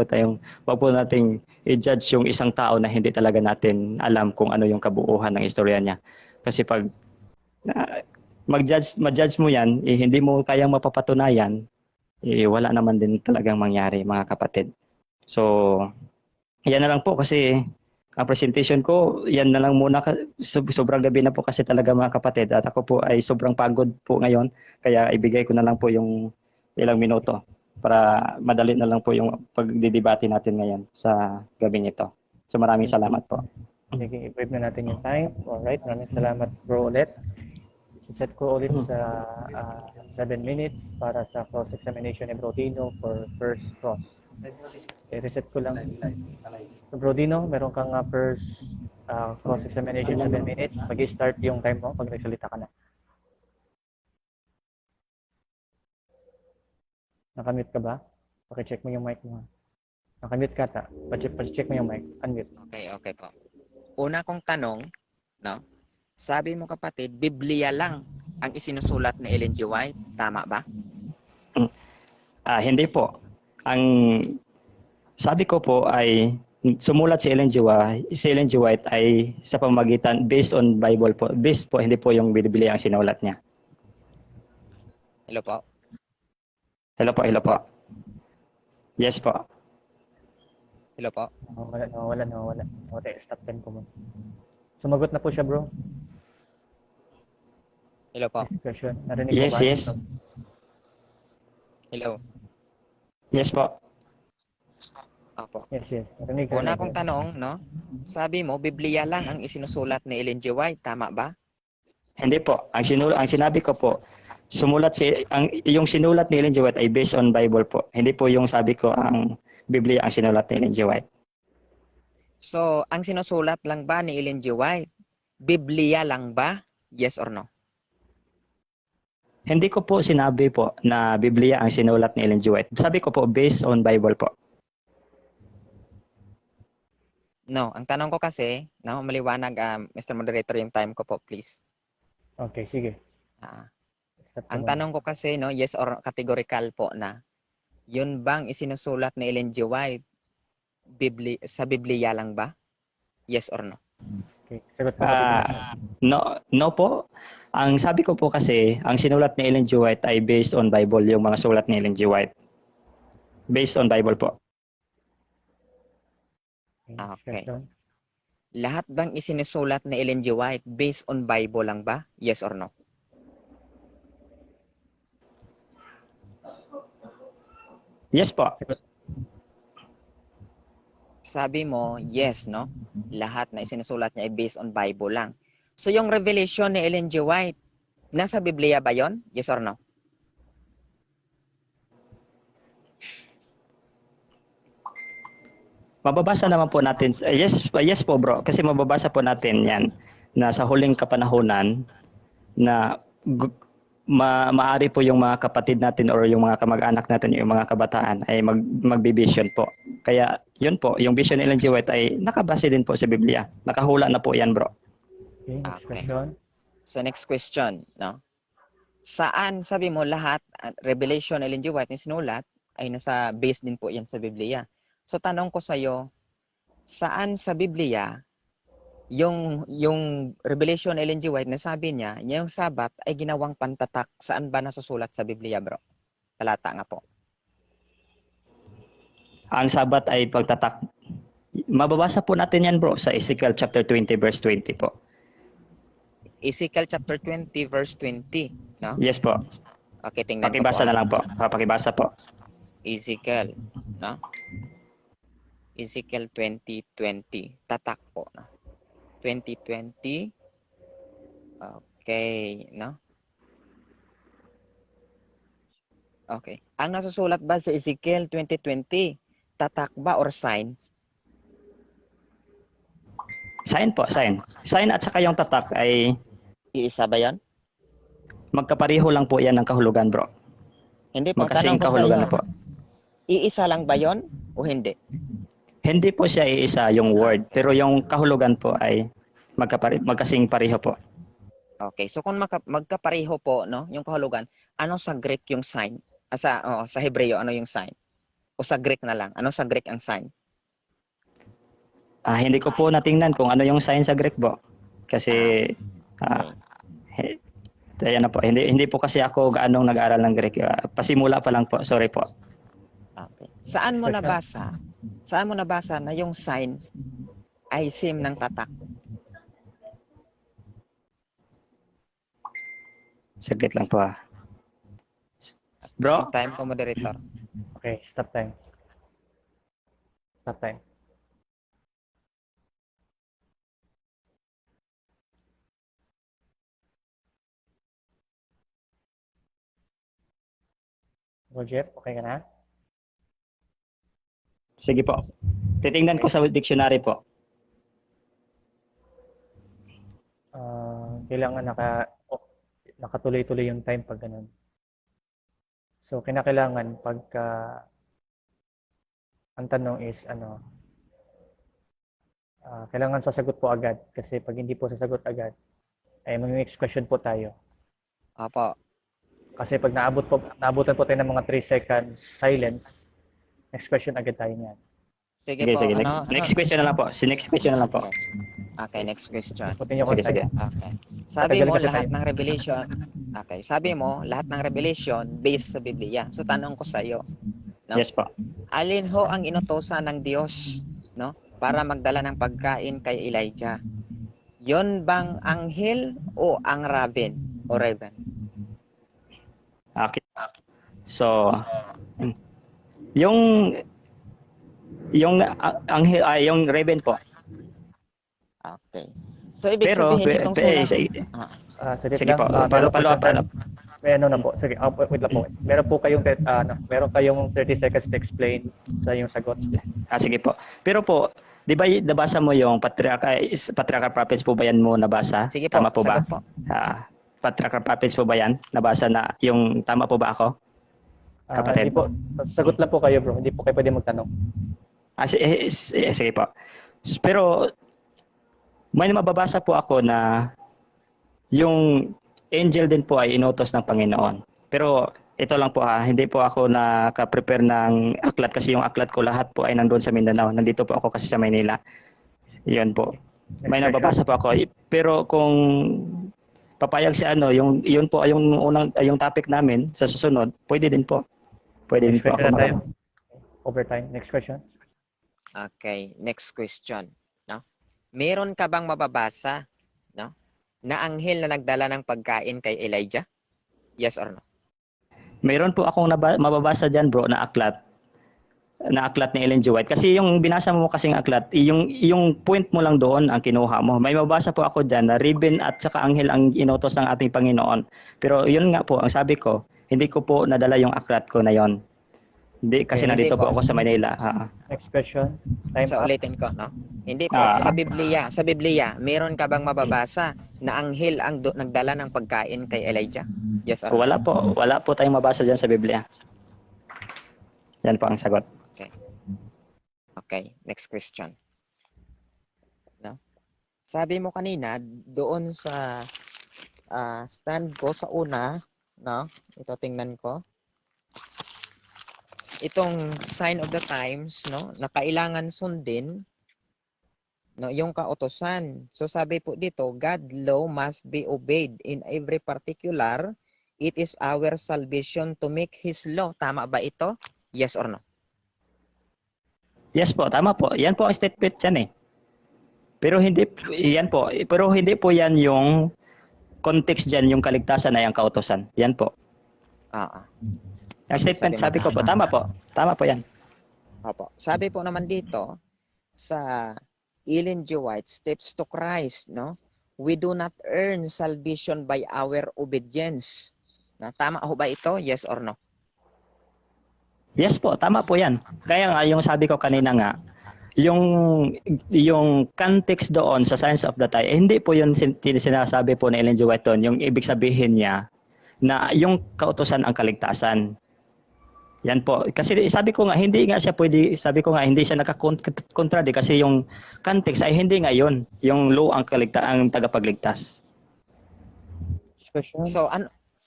po nating i-judge yung isang tao na hindi talaga natin alam kung ano yung kabuuhan ng istorya niya. Kasi pag ma-judge mo yan, hindi mo kayang mapapatunayan, wala naman din talagang mangyari, mga kapatid. So, yan na lang po kasi ang presentation ko, yan na lang muna. Sobrang gabi na po kasi talaga, mga kapatid. At ako po ay sobrang pagod po ngayon. Kaya ibigay ko na lang po yung ilang minuto para madali na lang po yung pagdidebate natin ngayon sa gabi nito. So maraming salamat po. Sige, i-brief na natin yung time. Alright, maraming salamat bro ulit. Set ko ulit sa 7 minutes para sa cross-examination ni Bro Dino for first cross. I-reset ko lang. So Bro Dino, meron kang first cross-examination 7 minutes. Mag-start yung time mo pag nagsalita ka na. Nakamute ka ba? Paki-check mo yung mic mo. Nakamute ka ta. Pa-check mo yung mic. Unmute. Okay po. Una kong tanong, no? Sabi mo kapatid, Biblia lang ang isinusulat ni Ellen G. White. Tama ba? Hindi po. Ang sabi ko po ay sumulat si Ellen G. White ay sa pamamagitan based on Bible po. Based po, hindi po yung Biblia ang sinulat niya. Hello po? Hello po. Yes po. Hello po? Wala. Okay, stop time ko muna. Sumagot na po siya, bro. Hello po? Question. Narinig Yes, mo ba? yes. Hello? Yes po. Opo. Yes. Narinig ko. Una kong tanong, no? Sabi mo, Biblia lang ang isinusulat ni Ellen G. White. Tama ba? Hindi po. Ang sinabi ko po, yung sinulat ni Ellen G. White ay based on Bible po. Hindi po yung sabi ko ang Biblia ang sinulat ni Ellen G. White. So, ang sinusulat lang ba ni Ellen G. White? Biblia lang ba? Yes or no? Hindi ko po sinabi po na Biblia ang sinulat ni Ellen G. White. Sabi ko po based on Bible po. No, ang tanong ko kasi, no, maliwanag, Mr. Moderator, yung time ko po, please. Okay, sige. Stop ko Ang muna. tanong ko kasi, no, yes or categorical po na, yun bang isinusulat ni Ellen G. White sa Biblia lang ba? Yes or no? Okay, sagot mo kapatid. No po. Ang sabi ko po kasi, ang sinulat ni Ellen G. White ay based on Bible, yung mga sulat ni Ellen G. White. Based on Bible po. Okay. Discussion. Lahat bang isinusulat ni Ellen G. White based on Bible lang ba? Yes or no? Yes po. Sabi mo, yes, no? Lahat na isinusulat niya ay based on Bible lang. So yung revelation ni Ellen G. White, nasa Biblia ba yon? Yes or no? Mababasa naman po natin. Yes po bro. Kasi mababasa po natin yan na sa huling kapanahunan na maaari po yung mga kapatid natin or yung mga kamag-anak natin, yung mga kabataan ay magbi-vision po. Kaya yun po, yung vision ni Ellen G. White ay nakabase din po sa Biblia. Nakahula na po yan bro. Okay, next Okay. question. So next question, no? Saan, sabi mo lahat, revelation Ellen G. White na sinulat ay nasa base din po yan sa Biblia. So tanong ko sa iyo, saan sa Biblia yung revelation Ellen G. White na sabi niya, yung Sabat ay ginawang pantatak, saan ba nasusulat sa Biblia, bro? Talata nga po. Ang Sabat ay pagtatak. Mababasa po natin yan bro sa Ezekiel chapter 20 verse 20 po. Ezekiel chapter 20 verse 20, no? Yes po. Okay, tingnan ko Pakibasa po. na lang po. Pakibasa po. Ezekiel, no? Ezekiel 20:20. Tatak po, no? 20:20. Okay, no? Okay. Ang nasusulat ba sa Ezekiel 20:20? Tatak ba or sign? Sign po, sign. Sign at saka yung tatak ay Iisa ba 'yon? magkapareho lang po yan ng kahulugan bro. Hindi po. Magkasing Tanong ko sa kahulugan iyo, na po. iisa lang ba 'yon o hindi? Hindi po siya iisa yung word, pero yung kahulugan po ay magkasing pareho po. Okay, so kung magkapareho po, no, yung kahulugan, ano sa Greek yung sign? Sa Hebreo, ano yung sign? O sa Greek na lang, ano sa Greek ang sign? Hindi ko po natingnan kung ano yung sign sa Greek po. Kasi, Okay. ayan na po, hindi po kasi ako gaanong nag-aaral ng Greek. Pasimula pa lang po, sorry po. Okay. Saan mo nabasa? Saan mo nabasa na yung sign ay sim ng tatak? Saglit lang po Bro? Yung time ko, moderator. Okay, stop time. Stop time. Roger, okay ka na? Sige po. Titingnan ko sa dictionary po. Kailangan nakatuloy-tuloy yung time pag ganun. So, kinakailangan pagka ang tanong is kailangan sasagot po agad kasi pag hindi po sasagot agad ay mag-next question po tayo. Opo. Kasi pag naabutan po tayo ng mga 3 seconds silence, next question agad tayo niyan. Sige Sige, po. sige. Next question na lang po. Next question na lang po. Okay, next question. Putin yung Sige, contact. sige. Okay. Sabi mo Matagal kasi lahat tayo. ng revelation. Okay, sabi mo lahat ng revelation based sa Biblia. So tanong ko sa iyo, no? Yes po. Alin ho ang inutosan ng Diyos, no, para magdala ng pagkain kay Elijah? Yon bang anghel o ang raven? Okay. So, yung anghel yung raven po. Okay. So ibig Pero sabihin itong sulat. Sige po. Follow up. May ano na po. Sige, wait lang po. Meron po kayong meron kayong 30 seconds to explain sa yung sagot. Sige po. Pero po, di ba nabasa mo yung Patriarchal Prophets po ba yan mo nabasa? Sige po, Tama po ba? sagot po. Patriarchal Prophets po ba yan? Nabasa na yung tama po ba ako? Kapatid. Hindi po. Sagot lang po kayo, bro. Hindi po kayo pwede magtanong. Sige po. Pero may mababasa po ako na yung angel din po ay inutos ng Panginoon. Pero ito lang po hindi po ako naka-prepare ng aklat kasi yung aklat ko lahat po ay nandoon sa Mindanao. Nandito po ako kasi sa Maynila. Yun po. May nababasa po ako. Pero kung papayag si yun po ay yung topic namin sa susunod, pwede din po. Pwede din po ako Overtime. Next question. Okay, next question, no? Meron ka bang mababasa, no, na anghel na nagdala ng pagkain kay Elijah? Yes or no? Mayroon po akong mababasa diyan, bro, na aklat ni Ellen G. White. Kasi yung binasa mo kasing aklat, yung point mo lang doon ang kinuha mo. May mababasa po ako diyan na raven at saka anghel ang inutos ng ating Panginoon. Pero yun nga po, ang sabi ko, hindi ko po nadala yung aklat ko na yon. Hindi, kasi nandito po ako sa Manila. Next question. Time So up. ulitin ko, no? Hindi po, sa Biblia, meron ka bang mababasa na anghel ang nagdala ng pagkain kay Elijah? Yes or no? Wala po tayong mabasa diyan sa Biblia. Yan po ang sagot. Okay, next question. No? Sabi mo kanina doon sa stand ko sa una, no? Ito tingnan ko. Itong sign of the times, no, na kailangan sundin, no, yung kautosan. So sabi po dito, God law must be obeyed in every particular. It is our salvation to make His law. Tama ba ito? Yes or no? Yes po, tama po. Yan po ang statement dyan Pero hindi po yan yung context dyan, yung kaligtasan na yung kautosan. Yan po. Ang statement, sabi ko po, tama po. Tama po yan. Opo. Sabi po naman dito, sa Ellen G. White, Steps to Christ, no? We do not earn salvation by our obedience. Na, tama ho ba ito? Yes or no? Yes po, tama po yan. Kaya nga, yung sabi ko kanina nga, yung context doon sa Signs of the Time, hindi po yun sinasabi po ni Ellen G. White doon, yung ibig sabihin niya na yung kautosan ang kaligtasan. Yan po. Kasi sabi ko nga, hindi siya nakakontradict kasi yung context ay hindi nga yun. Yung law ang tagapagligtas. Next question.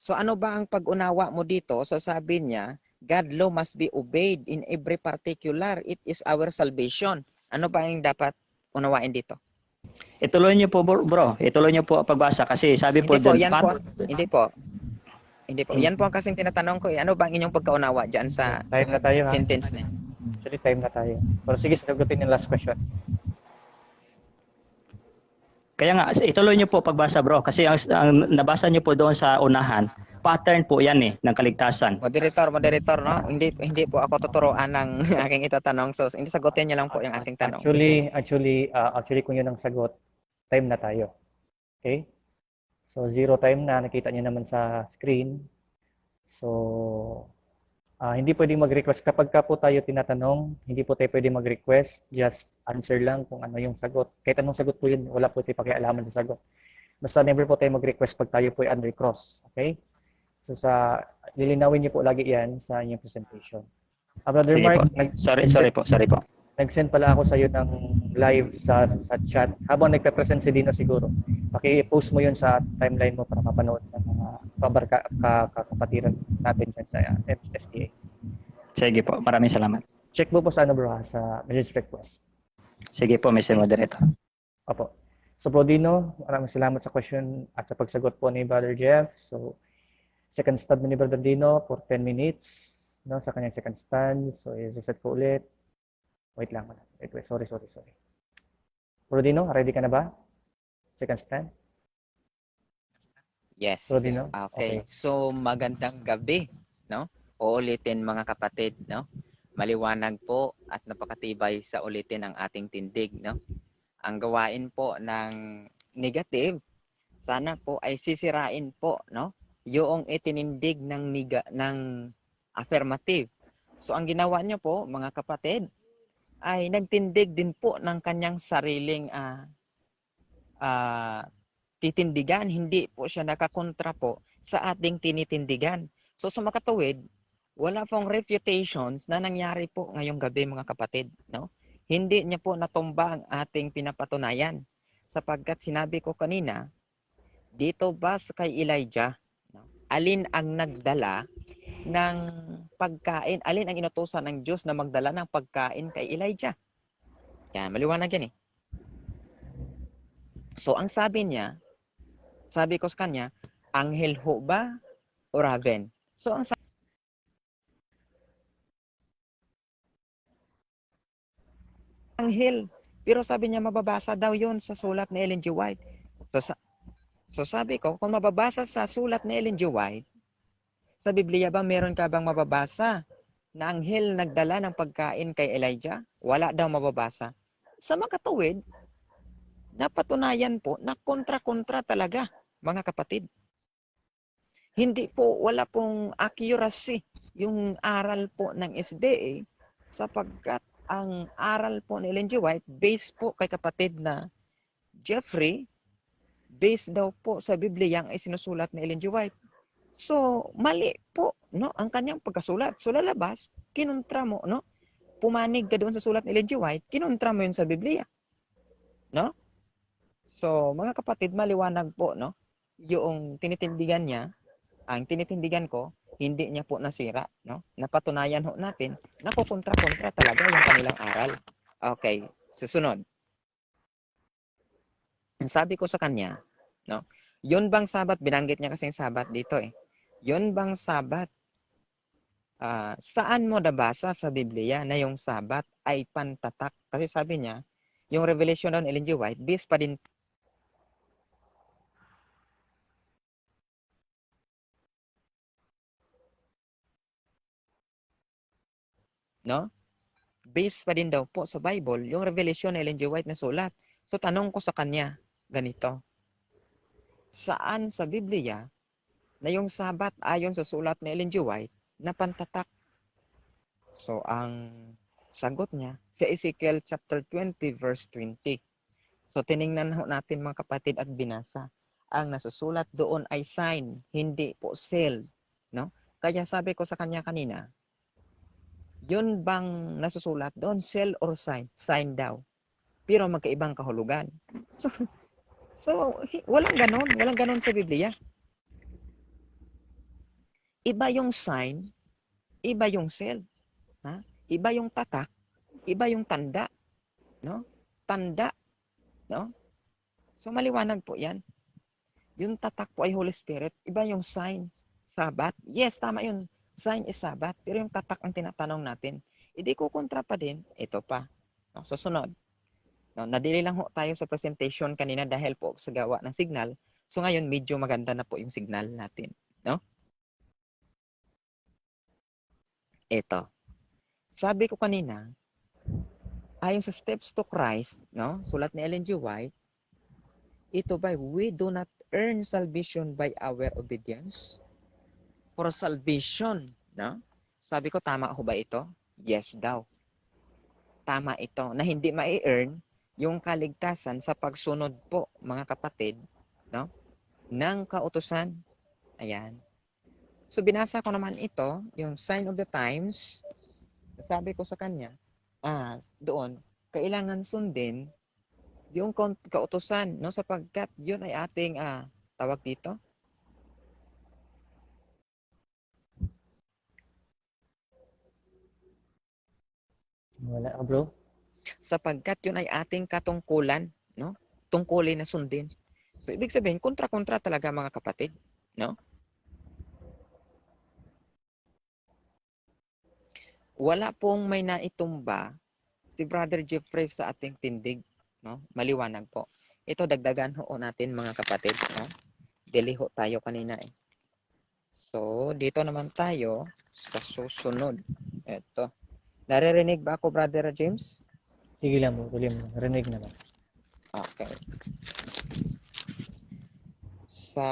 So ano ba ang pag-unawa mo dito? So sabi niya, God law must be obeyed in every particular. It is our salvation. Ano ba ang dapat unawain dito? Ituloy niyo po bro. Ituloy niyo po ang pagbasa kasi sabi po Hindi po, doon yan po. Hindi po. Hindi po. Yan po ang kasing tinatanong ko. Ano ba ang inyong pagkaunawa diyan sa Time na tayo ha. sentence na? Actually, time na tayo. Pero sige, sagutin yung last question. Kaya nga ituloy niyo po pagbasa bro kasi ang nabasa niyo po doon sa unahan, pattern po 'yan ng kaligtasan. Moderator, no? Hindi po ako tuturuan ng aking itatanong. So hindi sagutin niyo lang po yung ating tanong. Actually, kung yun ang sagot, time na tayo. Okay? So, 0 time na. Nakita niyo naman sa screen. So, hindi pwedeng mag-request. Kapag ka po tayo tinatanong, hindi po tayo pwedeng mag-request. Just answer lang kung ano yung sagot. Kahit anong sagot po yun, wala po tayo pakialaman sa sagot. Basta never po tayo mag-request pag tayo po ay under cross. Okay? So, lilinawin niyo po lagi yan sa inyong presentation. Brother Sige Mark, po. Sorry po. nag-send pala ako sa iyo ng live sa chat. Habang nagpe-present si Dino siguro, paki-post mo yun sa timeline mo para mapanood ng mga kapatiran natin dyan sa SDA. Sige po. Maraming salamat. Check mo po sa bro, sa message request. Sige po, Mr. Moderator. Opo. So Bro Dino, maraming salamat sa question at sa pagsagot po ni Brother Jeff. So, second stand ni Brother Dino for 10 minutes. No, sa kanyang second stand. So, i-reset ko ulit. Wait lang. Wait. Sorry. Bro Dino, ready ka na ba? Second stand? Yes. Bro Dino? Okay. So magandang gabi, no? Uulitin mga kapatid, no? Maliwanag po at napakatibay sa ulitin ang ating tindig, no? Ang gawain po ng negative, sana po ay sisirain po, no? Yung itinindig ng affirmative. So ang ginawa niyo po, mga kapatid, ay nagtindig din po ng kanyang sariling titindigan. Hindi po siya nakakontra po sa ating tinitindigan. So sa makatuwid, wala pong refutations na nangyari po ngayong gabi mga kapatid. No? Hindi niya po natumba ang ating pinapatunayan. Sapagkat sinabi ko kanina, dito ba kay Elijah, no? Alin ang nagdala ng pagkain, alin ang inutusan ng Diyos na magdala ng pagkain kay Elijah? Yan, maliwanag yan eh. So, ang sabi ko sa kanya, anghel ho ba o raven? So, ang anghel. Pero sabi niya, mababasa daw yun sa sulat ni Ellen G. White. So sabi ko, kung mababasa sa sulat ni Ellen G. White, sa Biblia ba meron ka bang mababasa na anghel nagdala ng pagkain kay Elijah? Wala daw mababasa. Sa makatuwid, napatunayan po na kontra-kontra talaga, mga kapatid. Hindi po, wala pong accuracy yung aral po ng SDA sapagkat ang aral po ni Ellen G. White based po kay kapatid na Jeffrey, based daw po sa Biblia ang isinusulat ni Ellen G. White. So, mali po, no? Ang kanyang pagkasulat. So, lalabas, kinontra mo, no? Pumanig ka doon sa sulat ni Ellen G. White, kinontra mo yun sa Biblia. No? So, mga kapatid, maliwanag po, no? Yung tinitindigan niya, ang tinitindigan ko, hindi niya po nasira, no? Napatunayan ho natin, nakukontra-kontra talaga yung kanilang aral. Okay, susunod. Ang sabi ko sa kanya, no? Yun bang sabat, binanggit niya kasing sabat dito eh. Yun bang sabat? Saan mo nabasa sa Biblia na yung sabat ay pantatak? Kasi sabi niya, yung revelation ng Ellen G. White, based pa din, no? Based pa din daw po sa Bible, yung revelation ng Ellen G. White na sulat. So tanong ko sa kanya, ganito, saan sa Biblia na yung sabat ayon sa sulat ni Ellen G. White na pantatak? So ang sagot niya sa Ezekiel chapter 20 verse 20. So tiningnan natin mga kapatid at binasa. Ang nasusulat doon ay sign, hindi po seal, no? Kaya sabi ko sa kanya kanina, yun bang nasusulat doon, seal or sign? Sign daw. Pero magkaibang kahulugan. So walang ganon sa Biblia. Iba yung sign, iba yung seal. Ha? Iba yung tatak, iba yung tanda. No? Tanda. No? So maliwanag po yan. Yung tatak po ay Holy Spirit. Iba yung sign. Sabat. Yes, tama yun. Sign is sabat. Pero yung tatak ang tinatanong natin. Hindi ko kontra pa din. Ito pa. No? Susunod. No? Nadili lang ho tayo sa presentation kanina dahil po sa gawa ng signal. So ngayon, medyo maganda na po yung signal natin. No? Ito. Sabi ko kanina, ayon sa Steps to Christ, no? Sulat ni Ellen G. White, ito ba, we do not earn salvation by our obedience. For salvation, no? Sabi ko, tama ho ba ito? Yes daw. Tama ito, na hindi mai-earn yung kaligtasan sa pagsunod po, mga kapatid, no? Ng kautusan. Ayan. So, binasa ko naman ito, yung sign of the times. Sabi ko sa kanya, doon, kailangan sundin yung kautusan, no? Sapagkat yun ay ating, tawag dito, Wala ka, bro. sapagkat yun ay ating katungkulan, no? Tungkulin na sundin. So, ibig sabihin, kontra-kontra talaga mga kapatid, no? Wala pong may naitumba si Brother Jeffrey sa ating tindig, no? Maliwanag po. Ito dagdagan ho natin mga kapatid, no? Dili ho tayo kanina eh. So, dito naman tayo sa susunod. Ito. Naririnig ba ako, Brother James? Sige lang, bro. Tuloy mo. Rinig naman. Okay. Sa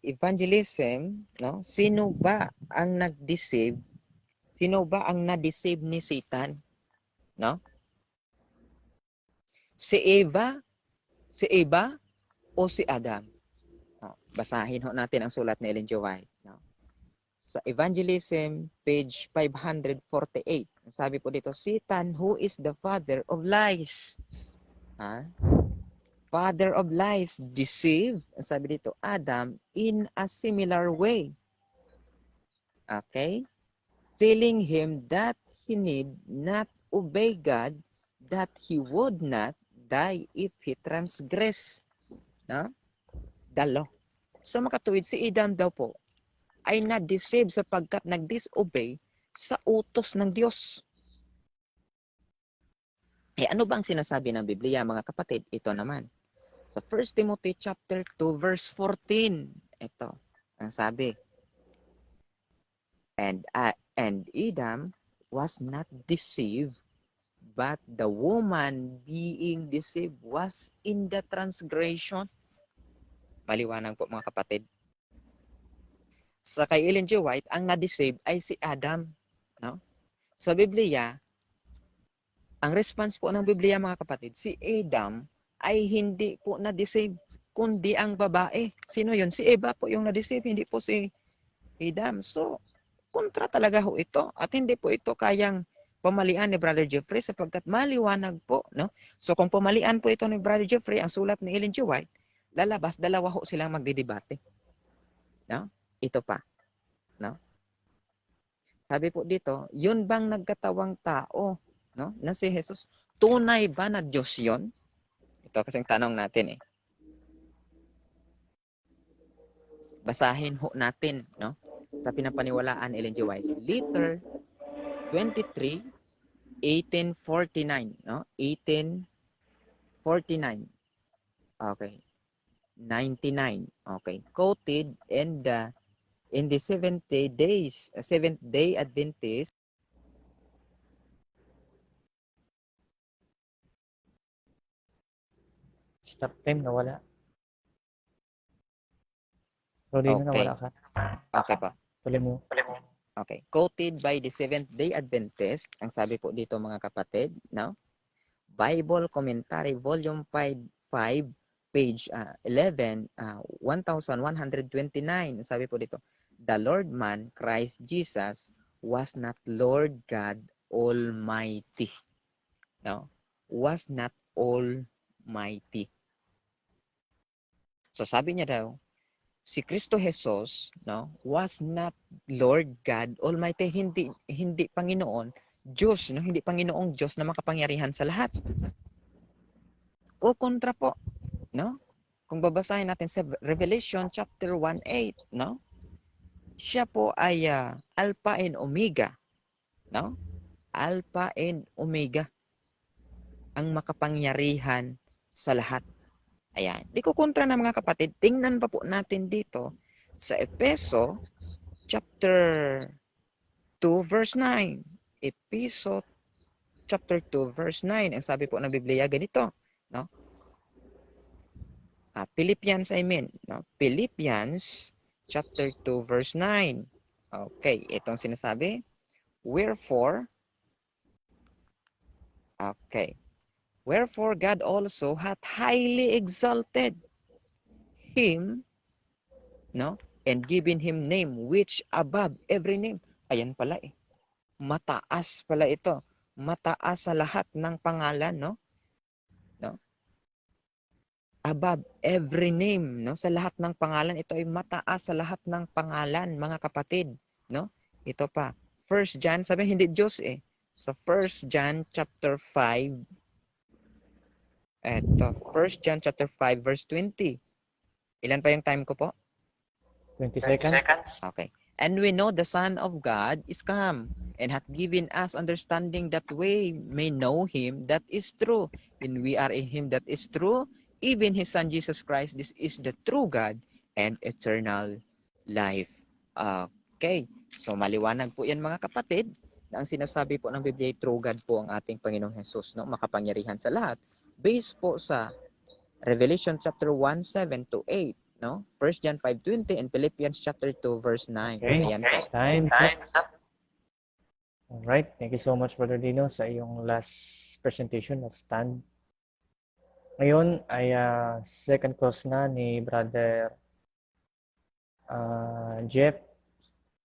evangelism, no? Sino ba ang nag-deceive? Sino ba ang na-deceive ni Satan? No? Si Eva? Si Eva o si Adam? No? Basahin ho natin ang sulat ni Ellen G. White. No? Sa Evangelism, page 548. Sabi po dito, Satan, who is the father of lies. Father of lies, deceive. Sabi dito, Adam in a similar way. Okay? Telling him that he need not obey God, that he would not die if he transgress the law. So makatuwid, si Adam daw po ay na-deceive sapagkat nag-disobey sa utos ng Diyos. Ano ba ang sinasabi ng Biblia, mga kapatid? Ito naman. Sa 1 Timothy chapter 2 verse 14. Ito ang sabi. And Adam was not deceived, but the woman being deceived was in the transgression. Maliwanag po mga kapatid. Sa kay Ellen G. White, ang na-deceive ay si Adam. No? Sa Biblia, ang response po ng Biblia mga kapatid, si Adam ay hindi po na-deceive, kundi ang babae. Sino yun? Si Eva po yung na-deceive, hindi po si Adam. So, kontra talaga ho ito. At hindi po ito kayang pamalian ni Brother Jeffrey sapagkat maliwanag po. No? So, kung pamalian po ito ni Brother Jeffrey, ang sulat ni Ellen G. White, lalabas, dalawa ho silang magdidebate. No? Ito pa. No? Sabi po dito, yun bang nagkatawang tao, no? Na si Jesus, tunay ba na Diyos yun? Ito kasing tanong natin eh. Basahin ho natin, no? Sa pinapaniwalaan ni Ellen G. White. Liter 23, 1849, no? 1849. Okay. 99. Okay. Quoted in the Seventh Day Adventist. Stop time, nawala. Tuloy mo, Okay. nawala ka. Okay po. Tuloy mo. Okay. Quoted by the Seventh-day Adventist, ang sabi po dito mga kapatid, no? Bible Commentary, Volume 5, page 11, 1129. Sabi po dito, the Lord man, Christ Jesus, was not Lord God Almighty. No? Was not Almighty. So sabi niya daw, si Kristo Jesus, no, was not Lord God Almighty, hindi Panginoon Diyos, no, hindi Panginoong Diyos na makapangyarihan sa lahat. O kontra po, no? Kung babasahin natin sa Revelation chapter 1:8, no? Siya po ay Alpha and Omega, no? Alpha and Omega, ang makapangyarihan sa lahat. Ayan. Di ko kontra na mga kapatid. Tingnan pa po natin dito sa Efeso chapter 2 verse 9. Efeso chapter 2 verse 9. Ang sabi po ng Biblia ganito, no? Philippians, no? Philippians chapter 2 verse 9. Okay, itong sinasabi. Wherefore, God also hath highly exalted him, no, and given him name which above every name. Ayan pala mataas pala ito. Mataas sa lahat ng pangalan, no? Above every name, no? Sa lahat ng pangalan, ito ay mataas sa lahat ng pangalan, mga kapatid, no? Ito pa, 1 John, sabi hindi Diyos Sa 1 John chapter 5, eto, 1 John chapter 5 verse 20. Ilan pa yung time ko po? 20 seconds. Okay. And we know the Son of God is come and hath given us understanding that we may know him that is true. And we are in him that is true, even his Son Jesus Christ. This is the true God and eternal life. Okay. So maliwanag po yan mga kapatid na ang sinasabi po ng Biblia ay true God po ang ating Panginoong Jesus, no? Makapangyarihan sa lahat. Based po sa Revelation chapter 1:7 to 8, no? 1 John 5:20 and Philippians chapter 2 verse 9. Okay. Ayan po. Time. Alright. Thank you so much, Brother Dino, sa iyong last presentation, last stand. Ngayon ay second course na ni Brother Jeff.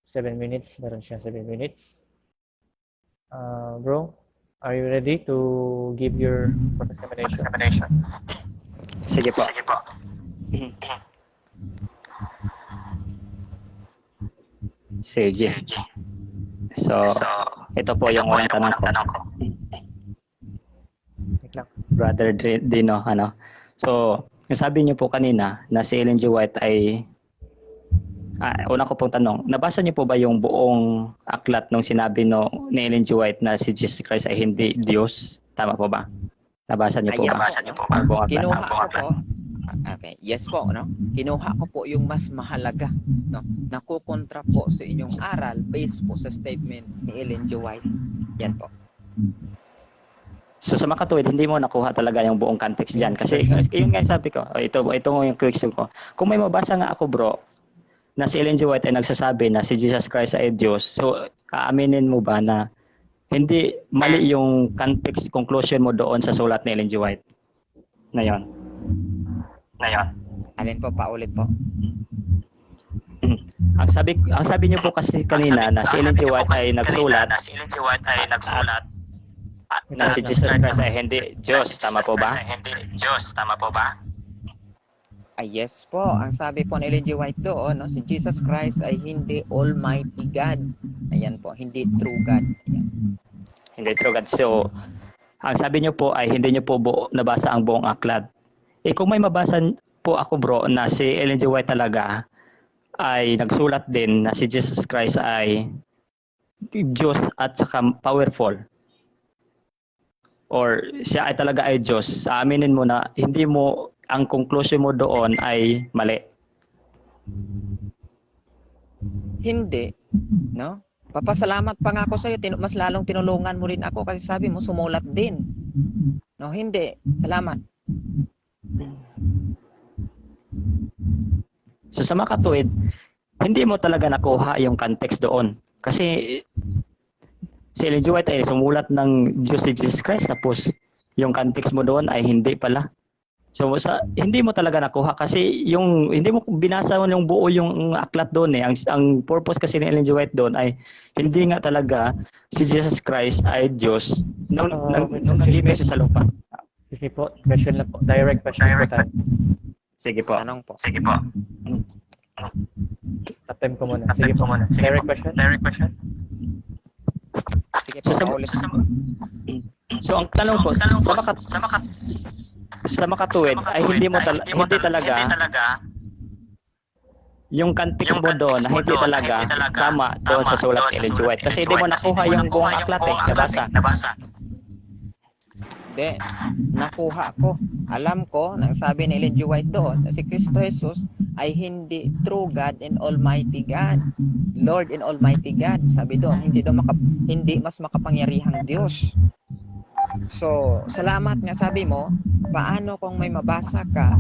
7 minutes. Meron siya 7 minutes. Bro, are you ready to give your examination? Sige po. Sige. So, ito po yung unang tanong ko. Wait lang. Brother Dino, ano? So, nasabi niyo po kanina na si Ellen G. White ay una ko pong tanong, nabasa niyo po ba yung buong aklat nung sinabi ni Ellen G. White na si Jesus Christ ay hindi Diyos? Tama po ba? Nabasa niyo po Yes, ba? po, Buong aklat? Kinuha ko po. Okay. Yes po, no? Kinuha ko po yung mas mahalaga, no? Nakukontra po sa inyong aral based po sa statement ni Ellen G. White. Yan po. So sa makatuwid, hindi mo nakuha talaga yung buong context diyan kasi yun nga sabi ko. Ito yung question ko. Kung may mabasa nga ako, bro, na si Ellen G. White ay nagsasabi na si Jesus Christ ay Diyos. So aaminin mo ba na hindi mali yung context conclusion mo doon sa sulat ni Ellen G. White? Na yun. Alin po, paulit po. Ang sabi niyo po kasi kanina na si Ellen G. White ay nagsulat na si Jesus Christ ay hindi Diyos. Tama po ba? Yes po. Ang sabi po ni Ellen G. White doon, no, si Jesus Christ ay hindi Almighty God. Ayan po, hindi true God. Ayan. Hindi true God. So, ang sabi niyo po ay hindi niyo po nabasa ang buong aklat. Kung may mabasa po ako, bro, na si Ellen G. White talaga ay nagsulat din na si Jesus Christ ay Diyos at saka powerful, or siya ay talaga ay Diyos, aminin mo na hindi mo, ang conclusion mo doon ay mali. Hindi, no? Papasalamat pa nga ako sa iyo, mas lalong tinulungan mo rin ako kasi sabi mo sumulat din. No, hindi. Salamat. So sa makatuwid, hindi mo talaga nakuha yung context doon. Kasi si Ellen G. White ay sumulat ng Diyos si Jesus Christ, tapos yung context mo doon ay hindi pala. So hindi mo talaga nakuha kasi hindi mo binasa yung buo yung aklat doon Ang purpose kasi ni Ellen G. White doon ay hindi nga talaga si Jesus Christ ay Diyos nung nandito siya sa lupa. Excuse me po, question lang po. Direct question po tayo. Sige po. Tanong po. Attempt ko muna. Sige po. Direct question? Sige po, paulit. So ang tanong po, sa makatuwid ay hindi talaga yung context mo doon na hindi talaga tama doon sa sulat ni Ellen G. White kasi hindi mo nakuha yung buong aklat nabasa. Hindi, nakuha ko. Alam ko, nang sabi ni Ellen G. White doon, na si Kristo Jesus ay hindi true God and Almighty God. Lord and Almighty God. Sabi doon, hindi mas makapangyarihang Diyos. So, salamat nga sabi mo, paano kung may mabasa ka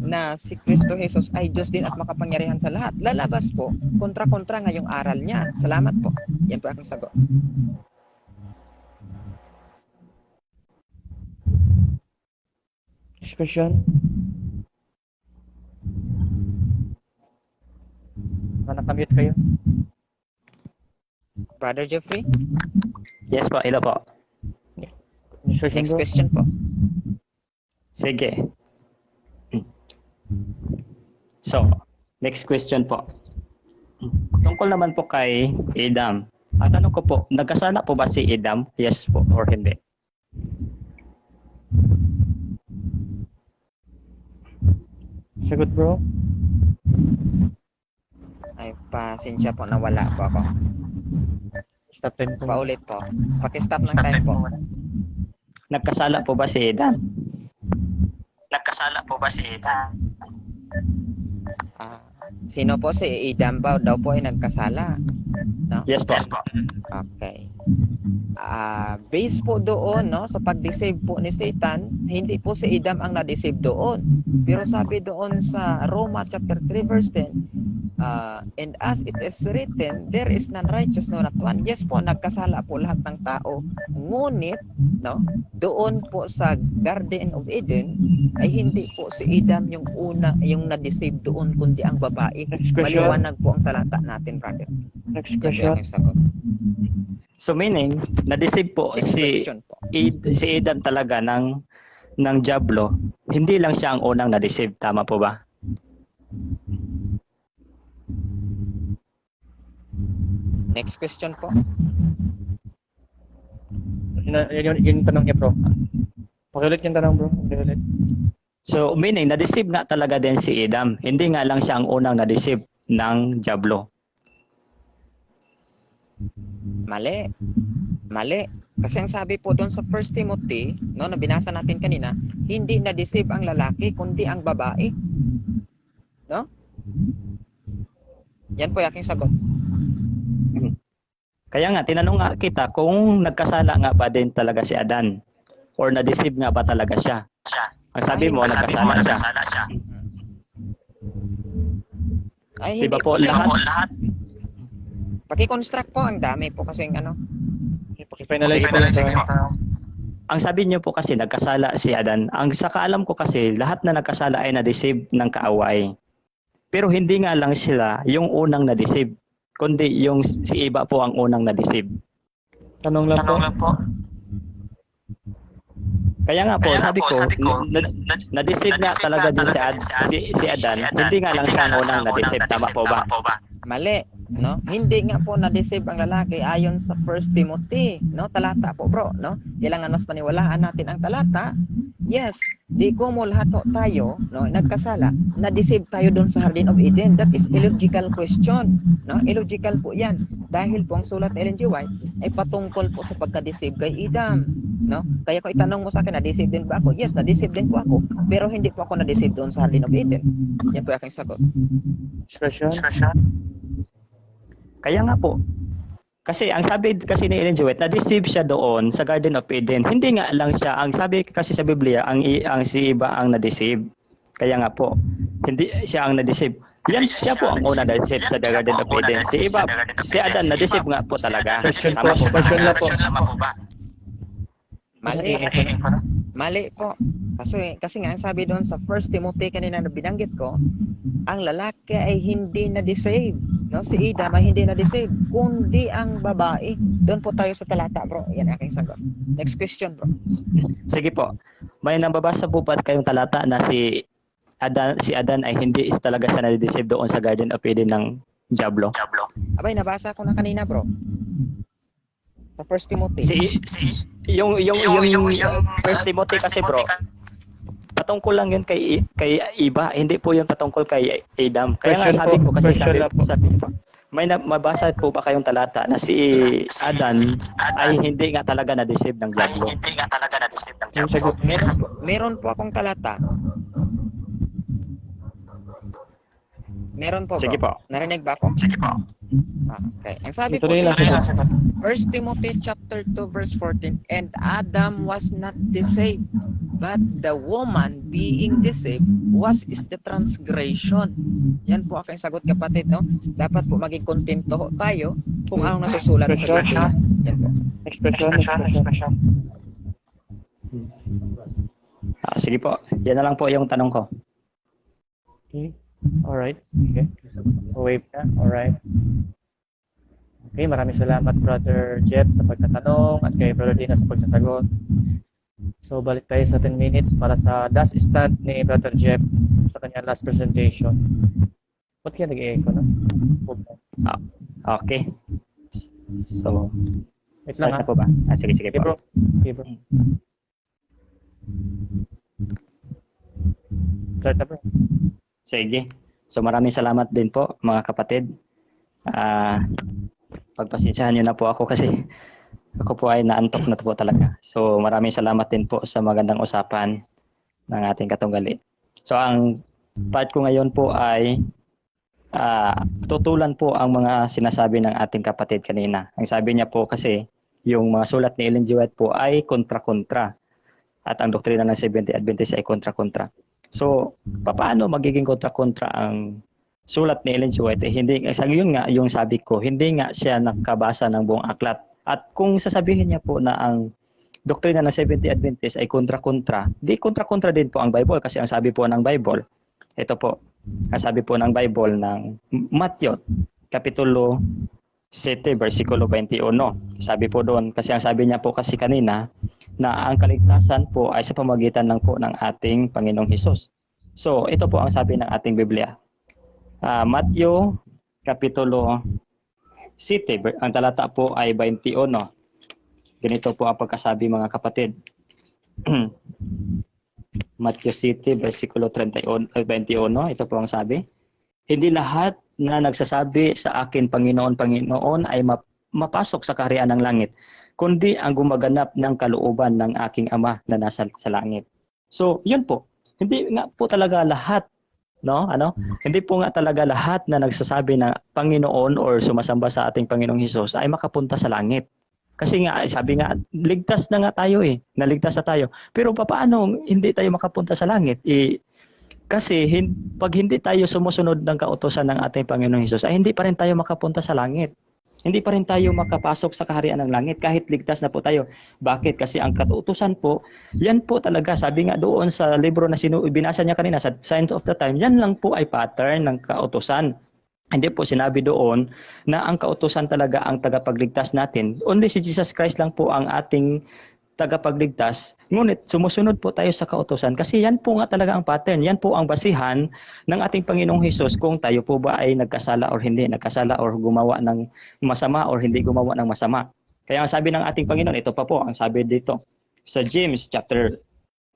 na si Kristo Jesus ay Diyos din at makapangyarihan sa lahat? Lalabas po, kontra-kontra nga yung aral niya. Salamat po. Yan po aking sagot. Next question? Nakamute kayo? Brother Jeffrey, Yes po, ilo po. next question po. Sige. So, next question po. Tungkol naman po kay Adam. At tanong ko po, nagkasala po ba si Adam? Yes po or hindi? Sagot, bro? Ay, pasensya po, nawala po ako. Stop time po. Paulit po. Paki-stop ng time po. Nagkasala po ba si Adam? Ah, sino po si Adam ba daw po ay nagkasala? No? Yes po. Okay. Based po doon, no, sa pag-deceive po ni Satan, hindi po si Adam ang na-deceive doon. Pero sabi doon sa Roma chapter 3 verse 10, and as it is written, there is none righteous, no, not one. Yes po, nagkasala po lahat ng tao. Ngunit, no, doon po sa Garden of Eden, ay hindi po si Adam yung yung na-deceive doon, kundi ang babae. Next question. Maliwanag po ang talata natin, brother. Next Yan po question. yung sagot. So meaning, na-deceive po Next si question po. si Adam talaga ng Diablo. Hindi lang siya ang unang na-deceive. Tama po ba? Next question po. Yung tanong niya, bro. Pakiulit yung tanong, bro. Pakiulit. So meaning, na-deceive nga talaga din si Adam. Hindi nga lang siya ang unang na-deceive ng Diablo. Mali. Mali. Kasi ang sabi po doon sa 1 Timothy, no, na binasa natin kanina, hindi na-deceive ang lalaki, kundi ang babae. No? Yan po yung aking sagot. Kaya nga, tinanong nga kita kung nagkasala nga ba din talaga si Adan or na-deceive nga ba talaga siya. Ang sabi mo, nagkasala siya. Ay, hindi Diba po, siya. lahat? Paki-construct po, ang dami po kasing ano. Paki-finalize po yung tanong. Ang sabi niyo po kasi nagkasala si Adan. Ang sa kaalam ko kasi lahat na nagkasala ay na-deceive ng kaaway. Pero hindi nga lang sila yung unang na-deceive, kundi yung si Eva po ang unang na-deceive. Tanong lang po. Kaya nga po, sabi ko, na-deceive nga talaga din si Adan. Hindi nga lang siya ang unang na-deceive. Tama po ba? Mali, no? Hindi nga po na-deceive ang lalaki ayon sa 1 Timothy, no? Talata po, bro, no? Kailangan mas paniwalaan natin ang talata. Yes, di ko mo lahat po tayo, no, nagkasala, na-deceive tayo doon sa Garden of Eden. That is illogical question, no? Illogical po 'yan. Dahil po ang sulat ni Ellen G. White ay patungkol po sa pagka-deceive kay Adam, no? Kaya ko itanong mo sa akin, na-deceive din ba ako? Yes, na-deceive din po ako. Pero hindi po ako na-deceive doon sa Garden of Eden. Yan po yung aking sagot. Discussion. Kaya nga po. Kasi ang sabi kasi ni Ellen G. White, na-deceive siya doon sa Garden of Eden. Hindi nga lang siya, ang sabi kasi sa Biblia, ang si Eva ang na-deceive. Kaya nga po, hindi siya ang na-deceive. Yan siya po ang una na-deceive sa Garden of Eden. Si Eva, si Adan na-deceive nga po talaga. Question po. Tama po ba? Question lang po. Mali. Mali po. Kasi nga ang sabi doon sa 1 Timothy kanina na binanggit ko, ang lalaki ay hindi na-deceive. No? Si Adam ay hindi na-deceive, kundi ang babae. Doon po tayo sa talata, bro. Yan aking sagot. Next question, bro. Sige po. May nababasa po ba kayong talata na si Si Adan ay hindi talaga siya na-deceive doon sa Garden of Eden ng Diablo. Abay, nabasa ko na kanina, bro. Sa 1 Timothy. Yung First Timothy kasi, bro, patungkol lang yun kay iba, hindi po yun patungkol kay Adam. Kaya nga sabi ko, kasi sabi ko, may mabasa po ba kayong talata na si Adan ay hindi nga talaga na-deceive ng Diablo? Meron po akong talata. Meron po, bro. Sige po. Narinig ba ako? Sige po. Okay. Ang sabi po Tuloy lang, dito, sige. 1 Timothy chapter 2 verse 14, and Adam was not deceived, but the woman being deceived was is the transgression. Yan po aking sagot, kapatid, no? Dapat po maging kontento tayo kung anong nasusulat sa Biblia. Yan po. Expression. Sige po. Yan na lang po yung tanong ko. Okay. Alright. Sige. Wave na. Alright. Okay, maraming salamat Brother Jeff sa pagtatanong at kay Brother Dina sa pagsasagot. So, balik tayo sa 10 minutes para sa last stand ni Brother Jeff sa kanyang last presentation. Ba't kaya nag-echo, no? Okay. So, Wait lang, start ha? na po ba? Sige Okay, bro. po. Okay, bro. Start na, bro. Sige. So maraming salamat din po mga kapatid. Pagpasensyahan niyo na po ako kasi ako po ay naantok na po talaga. So maraming salamat din po sa magandang usapan ng ating katunggali. So ang part ko ngayon po ay tutulan po ang mga sinasabi ng ating kapatid kanina. Ang sabi niya po kasi yung mga sulat ni Ellen G. White po ay kontra-kontra at ang doktrina ng Seventh-day Adventist ay kontra-kontra. So, paano magiging kontra-kontra ang sulat ni Ellen G. White? Hindi, yun nga yung sabi ko, hindi nga siya nakabasa ng buong aklat. At kung sasabihin niya po na ang doktrina ng Seventh-day Adventist ay kontra-kontra, di kontra-kontra din po ang Bible kasi ang sabi po ng Bible, ito po, ang sabi po ng Bible ng Matthew, Kapitulo 7, versikulo 21. Sabi po doon, kasi ang sabi niya po kasi kanina, na ang kaligtasan po ay sa pamagitan lang po ng ating Panginoong Hesus. So, ito po ang sabi ng ating Biblia. Matthew, Kapitulo 7, ang talata po ay 21. Ganito po ang pagkasabi mga kapatid. Matthew 7, versikulo 21, ito po ang sabi. Hindi lahat na nagsasabi sa akin, Panginoon, Panginoon, ay mapasok sa kaharian ng langit, kundi ang gumaganap ng kalooban ng aking Ama na nasa sa langit. So, yun po. Hindi nga po talaga lahat, no? Hindi po nga talaga lahat na nagsasabi na Panginoon or sumasamba sa ating Panginoong Hesus ay makapunta sa langit. Kasi nga, sabi nga, ligtas na nga tayo naligtas na tayo. Pero paano hindi tayo makapunta sa langit? Kasi pag hindi tayo sumusunod ng kautusan ng ating Panginoong Hesus, ay hindi pa rin tayo makapunta sa langit. Hindi pa rin tayo makapasok sa kaharian ng langit kahit ligtas na po tayo. Bakit? Kasi ang kautusan po, yan po talaga, sabi nga doon sa libro na binasa niya kanina, sa Signs of the Time, yan lang po ay pattern ng kautusan. Hindi po sinabi doon na ang kautusan talaga ang tagapagligtas natin. Only si Jesus Christ lang po ang ating tagapagligtas. Ngunit sumusunod po tayo sa kautusan kasi yan po nga talaga ang pattern. Yan po ang basihan ng ating Panginoong Hesus kung tayo po ba ay nagkasala or hindi nagkasala or gumawa ng masama or hindi gumawa ng masama. Kaya ang sabi ng ating Panginoon, ito pa po ang sabi dito sa James chapter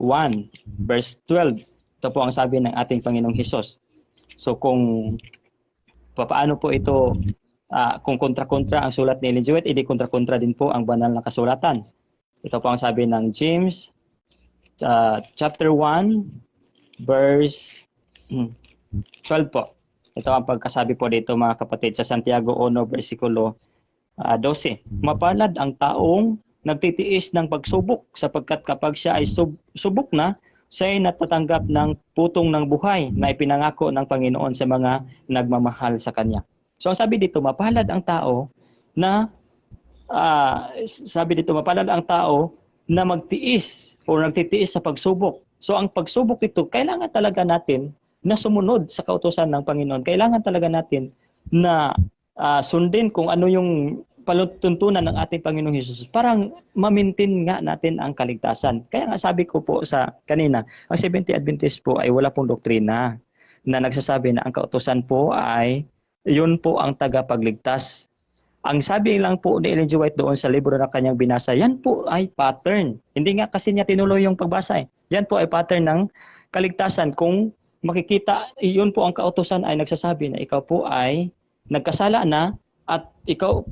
1 verse 12. Ito po ang sabi ng ating Panginoong Hesus. So kung paano po ito kung kontra-kontra ang sulat ni Ellen G. White, edi kontra-kontra din po ang banal na kasulatan. Ito po ang sabi ng James chapter 1 verse 12 po. Ito ang pagkasabi po dito mga kapatid sa Santiago 1 versikulo 12. Mapalad ang taong nagtitiis ng pagsubok sapagkat kapag siya ay subok na, siya ay natatanggap ng putong ng buhay na ipinangako ng Panginoon sa mga nagmamahal sa Kanya. So ang sabi dito, mapalad ang tao na mapalad ang tao na magtiis o nagtitiis sa pagsubok. So ang pagsubok ito, kailangan talaga natin na sumunod sa kautusan ng Panginoon. Kailangan talaga natin na sundin kung ano yung palutuntunan ng ating Panginoong Hesus, parang ma-maintain nga natin ang kaligtasan. Kaya nga sabi ko po sa kanina, ang Seventh-day Adventist po ay wala pong doktrina na nagsasabi na ang kautusan po ay yun po ang tagapagligtas. Ang sabi lang po ni Ellen G. White doon sa libro na kanyang binasa, yan po ay pattern. Hindi nga kasi niya tinuloy yung pagbasa. Yan po ay pattern ng kaligtasan. Kung makikita, yun po ang kautusan ay nagsasabi na ikaw po ay nagkasala na at ikaw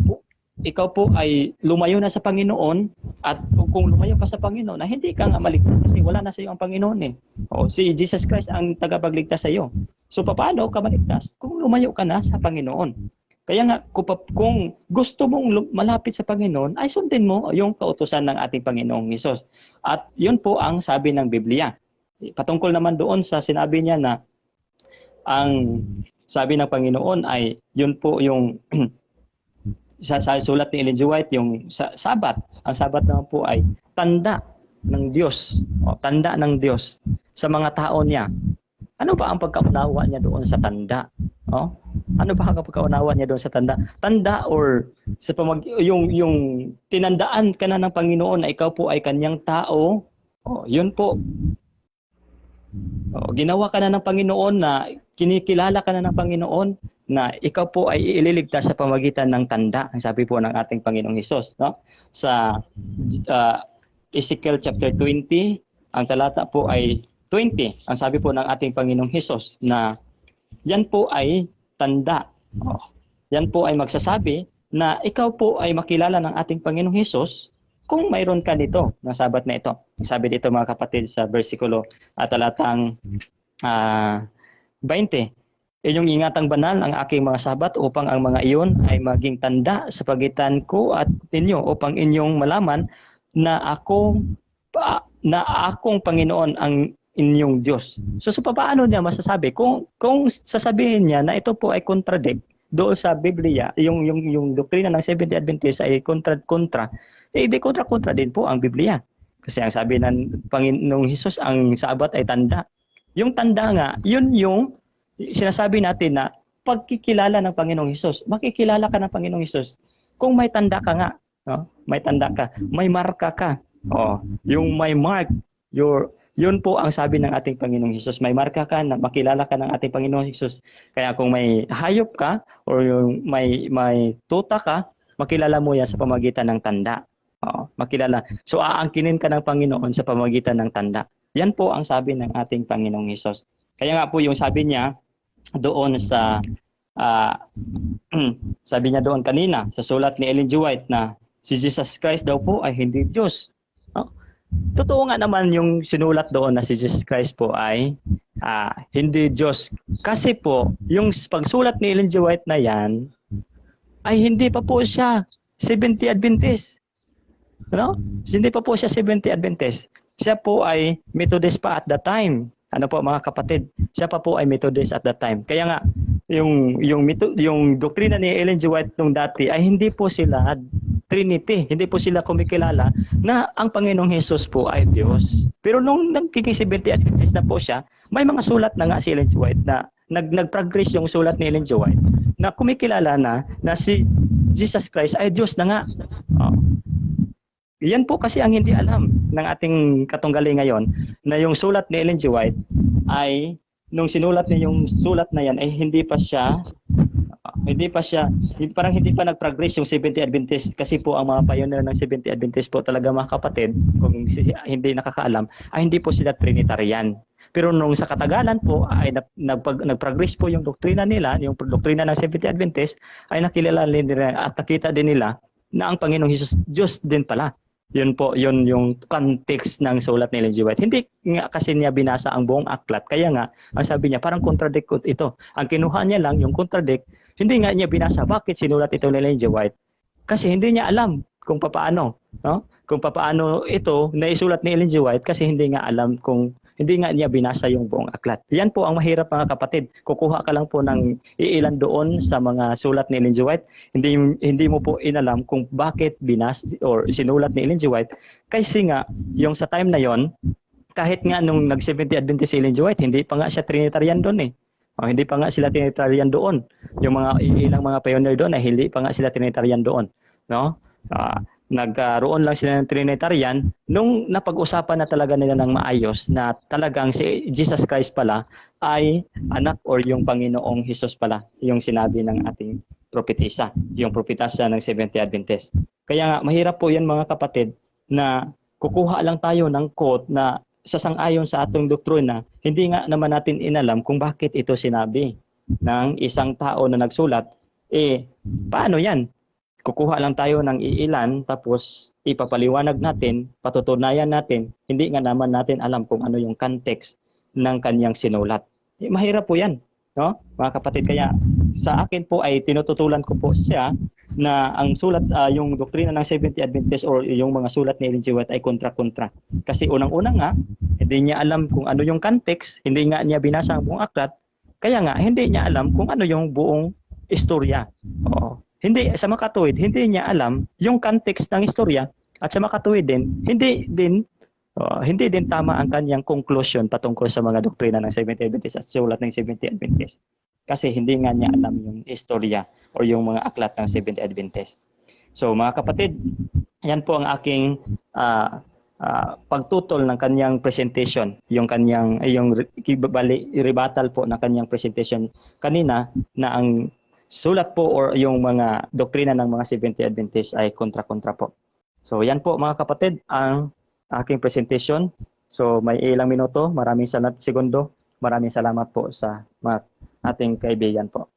po ay lumayo na sa Panginoon, at kung lumayo pa sa Panginoon, na hindi ka nga maligtas kasi wala na sa iyo ang Panginoon eh. O, si Jesus Christ ang tagapagligtas sa iyo. So paano ka maligtas? Kung lumayo ka na sa Panginoon. Kaya nga kung gusto mong malapit sa Panginoon, ay sundin mo yung kautusan ng ating Panginoong Hesus. At yun po ang sabi ng Biblia. Patungkol naman doon sa sinabi niya na ang sabi ng Panginoon ay yun po yung sa sulat ni Ellen G. White, yung Sabat. Ang Sabat naman po ay tanda ng Diyos. O, tanda ng Diyos sa mga tao niya. Ano ba ang pagkaunawa niya doon sa tanda? O? Ano ba ang pagkaunawa niya doon sa tanda? Tanda or sa yung tinandaan ka na ng Panginoon na ikaw po ay kanyang tao. O, yun po. O, ginawa ka na ng Panginoon, na kinikilala ka na ng Panginoon, na ikaw po ay ililigtas sa pamagitan ng tanda, ang sabi po ng ating Panginoong Hesus, no? Sa Ezekiel chapter 20, ang talata po ay 20, ang sabi po ng ating Panginoong Hesus na yan po ay tanda. Oh, yan po ay magsasabi na ikaw po ay makilala ng ating Panginoong Hesus kung mayroon ka nito, ng Sabat na ito. Sabi dito mga kapatid sa versikulo at talatang 20, inyong ingatang banal ang aking mga Sabat upang ang mga iyon ay maging tanda sa pagitan ko at inyo, upang inyong malaman na akong Panginoon ang inyong Diyos. So paano niya masasabi? Kung sasabihin niya na ito po ay contradict doon sa Biblia, yung doktrina ng Seventh-day Adventist ay kontra, di kontra din po ang Biblia. Kasi ang sabi ng Panginoong Hesus, ang Sabat ay tanda. Yung tanda nga, yun yung sinasabi natin na pagkikilala ng Panginoong Hesus. Makikilala ka ng Panginoong Hesus kung may tanda ka nga. No? May tanda ka. May marka ka. Oh, yung may mark. Yun po ang sabi ng ating Panginoong Hesus. May marka ka, na makilala ka ng ating Panginoong Hesus. Kaya kung may hayop ka or yung may tuta ka, makilala mo yan sa pamagitan ng tanda. Oh, makilala. So aangkinin ka ng Panginoon sa pamagitan ng tanda. Yan po ang sabi ng ating Panginoong Hesus. Kaya nga po yung sabi niya doon sa sabi niya doon kanina sa sulat ni Ellen G. White na si Jesus Christ daw po ay hindi Diyos. No? Totoo nga naman yung sinulat doon na si Jesus Christ po ay hindi Diyos. Kasi po yung pagsulat ni Ellen G. White na yan ay hindi pa po siya Seventh-day Adventist. No? Hindi pa po siya Seventh-day Adventist. Siya po ay Methodist pa at that time. Ano po mga kapatid, siya pa po ay Methodist at that time. Kaya nga yung doktrina ni Ellen G. White nung dati ay hindi po sila Trinity, hindi po sila kumikilala na ang Panginoong Hesus po ay Diyos. Pero nung nagiging Seventh-day Adventist na po siya, may mga sulat na nga si Ellen G. White na nag-progress yung sulat ni Ellen G. White na kumikilala na si Jesus Christ ay Diyos na nga. Oh. Yan po kasi ang hindi alam ng ating katunggali ngayon, na yung sulat ni Ellen G. White ay nung sinulat niya yung sulat na yan ay hindi pa parang hindi pa nag-progress yung Seventh-day Adventist, kasi po ang mga pioneer ng Seventh-day Adventist po talaga mga kapatid, kung hindi nakakaalam, ay hindi po sila Trinitarian. Pero nung sa katagalan po ay nag-progress po yung doktrina nila, yung doktrina ng Seventh-day Adventist, ay nakilala nila at nakita din nila na ang Panginoong Hesus Diyos din pala. Yun po, yun yung context ng sulat ni Ellen G. White. Hindi nga kasi niya binasa ang buong aklat. Kaya nga, ang sabi niya, parang contradict ito. Ang kinuha niya lang, yung contradict, hindi nga niya binasa. Bakit sinulat ito ni Ellen G. White? Kasi hindi niya alam kung paano. No? Kung paano ito naisulat ni Ellen G. White, kasi hindi nga alam hindi nga niya binasa yung buong aklat. Yan po ang mahirap mga kapatid. Kukuha ka lang po ng iilan doon sa mga sulat ni Ellen G. White. Hindi mo po inalam kung bakit sinulat ni Ellen G. White. Kasi nga, yung sa time na yon, kahit nga nung nag-Seventh-day Adventist si Ellen G. White, hindi pa nga siya Trinitarian doon eh. Hindi pa nga sila Trinitarian doon. Yung mga ilang mga pioneer doon ay hindi pa nga sila Trinitarian doon. no? Nagkaroon lang sila ng Trinitarian nung napag-usapan na talaga nila ng maayos na talagang si Jesus Christ pala ay anak or yung Panginoong Hesus pala, yung sinabi ng ating propetisa, yung propetasa ng Seventh-day Adventist. Kaya nga, mahirap po yan mga kapatid na kukuha lang tayo ng quote na sasang-ayon sa atong doktrina, hindi nga naman natin inalam kung bakit ito sinabi ng isang tao na nagsulat. Paano yan? Kukuha lang tayo ng iilan tapos ipapaliwanag natin, patutunayan natin, hindi nga naman natin alam kung ano yung context ng kanyang sinulat. Mahirap po yan, no? Mga kapatid, kaya sa akin po ay tinututulan ko po siya na ang sulat, yung doktrina ng Seventh-day Adventist or yung mga sulat ni Ellen G. White ay kontra-kontra. Kasi unang-una nga, hindi niya alam kung ano yung context, hindi nga niya binasa ang buong aklat, kaya nga hindi niya alam kung ano yung buong istorya. Oo. Hindi sa makatuwid, hindi niya alam yung context ng istorya, at sa makatuwid din, hindi din tama ang kanyang conclusion patungkol sa mga doktrina ng Seventh-day Adventist at sulat ng Seventh-day Adventist. Kasi hindi nga niya alam yung istorya o yung mga aklat ng Seventh-day Adventist. So mga kapatid, yan po ang aking pagtutol ng kanyang presentation, yung rebuttal po ng kanyang presentation kanina na ang sulat po or yung mga doktrina ng mga Seventh-day Adventist ay kontra-kontra po. So yan po mga kapatid ang aking presentation. So may ilang minuto, maraming segundo. Maraming salamat po sa mga ating kaibigan po.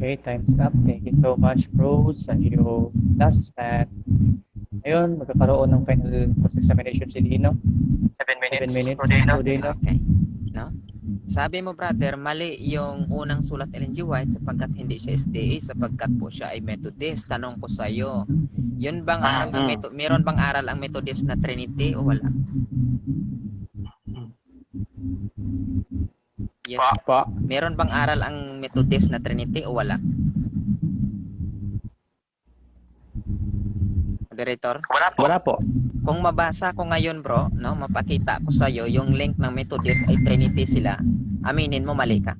Okay, time's up. Thank you so much, bro, sa iyo last stand. Ngayon, magkakaroon ng final cross-examination si Dino. 7 minutes. 7 minutes. Dino. Okay. No? Sabi mo, brother, mali yung unang sulat Ellen G. White sapagkat hindi siya SDA, sapagkat po siya ay Methodist. Tanong ko sa iyo, yun bang aral ng meron bang aral ang Methodist na Trinity o wala? Yes. Pa. Meron bang aral ang Methodist na Trinity o wala? Moderator? Wala po. Kung mabasa ko ngayon, bro, no, mapakita ko sa iyo yung link ng Methodist ay Trinity sila. Aminin mo mali ka.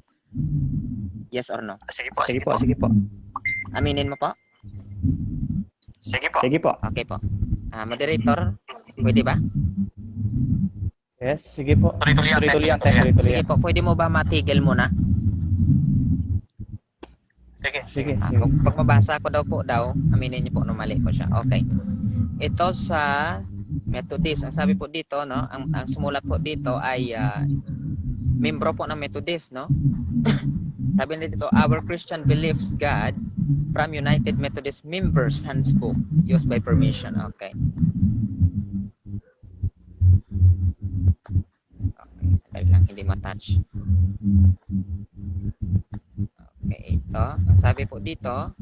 Yes or no? Sige po. Aminin mo po? Sige po. Okay po. Moderator, pwede ba? Yes, sige po. Tuloy-tuloy ang time. Sige po, pwede mo ba matigil muna? Sige. Pag mabasa ko daw, aminin niyo po no mali po siya. Okay. Ito sa Methodist, ang sabi po dito, no, ang sumulat po dito ay membro po ng Methodist, no? Sabi nila dito, our Christian beliefs God from United Methodist Members Handbook used by permission. Okay. Sandali lang, hindi matouch. Okay, ito. Ang sabi po dito,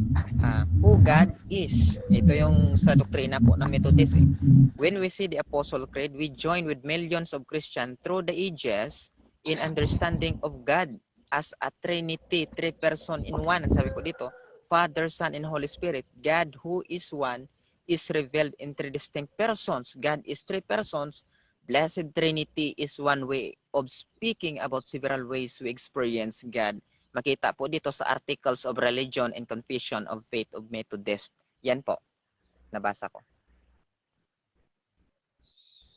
who God is. Ito yung sa doktrina po ng Methodist. When we see the Apostle Creed, we join with millions of Christians through the ages in understanding of God as a Trinity, three person in one. Ang sabi po dito, Father, Son, and Holy Spirit. God who is one is revealed in three distinct persons. God is three persons. Blessed Trinity is one way of speaking about several ways we experience God. Makita po dito sa Articles of Religion and Confession of Faith of Methodist. Yan po. Nabasa ko.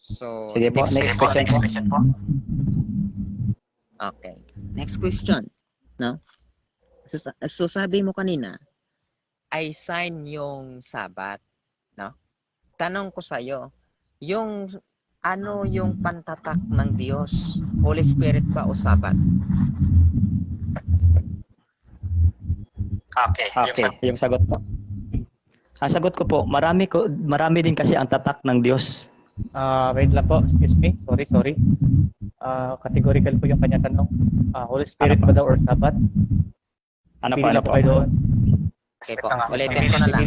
So, Sige po, next question po. Okay. Next question. No? So sabi mo kanina, ay sign yung Sabat. No? Tanong ko sa iyo, yung ano yung pantatak ng Diyos? Holy Spirit ba o Sabat? Okay, yung sagot po. Ang sagot ko po, marami din kasi ang tatak ng Diyos. Wait lang po, excuse me. Sorry. Categorical po yung kanya tanong. Holy Spirit ba daw or Sabat? Ano Pili po? kayo doon. Okay po. Ulitin ko na lang.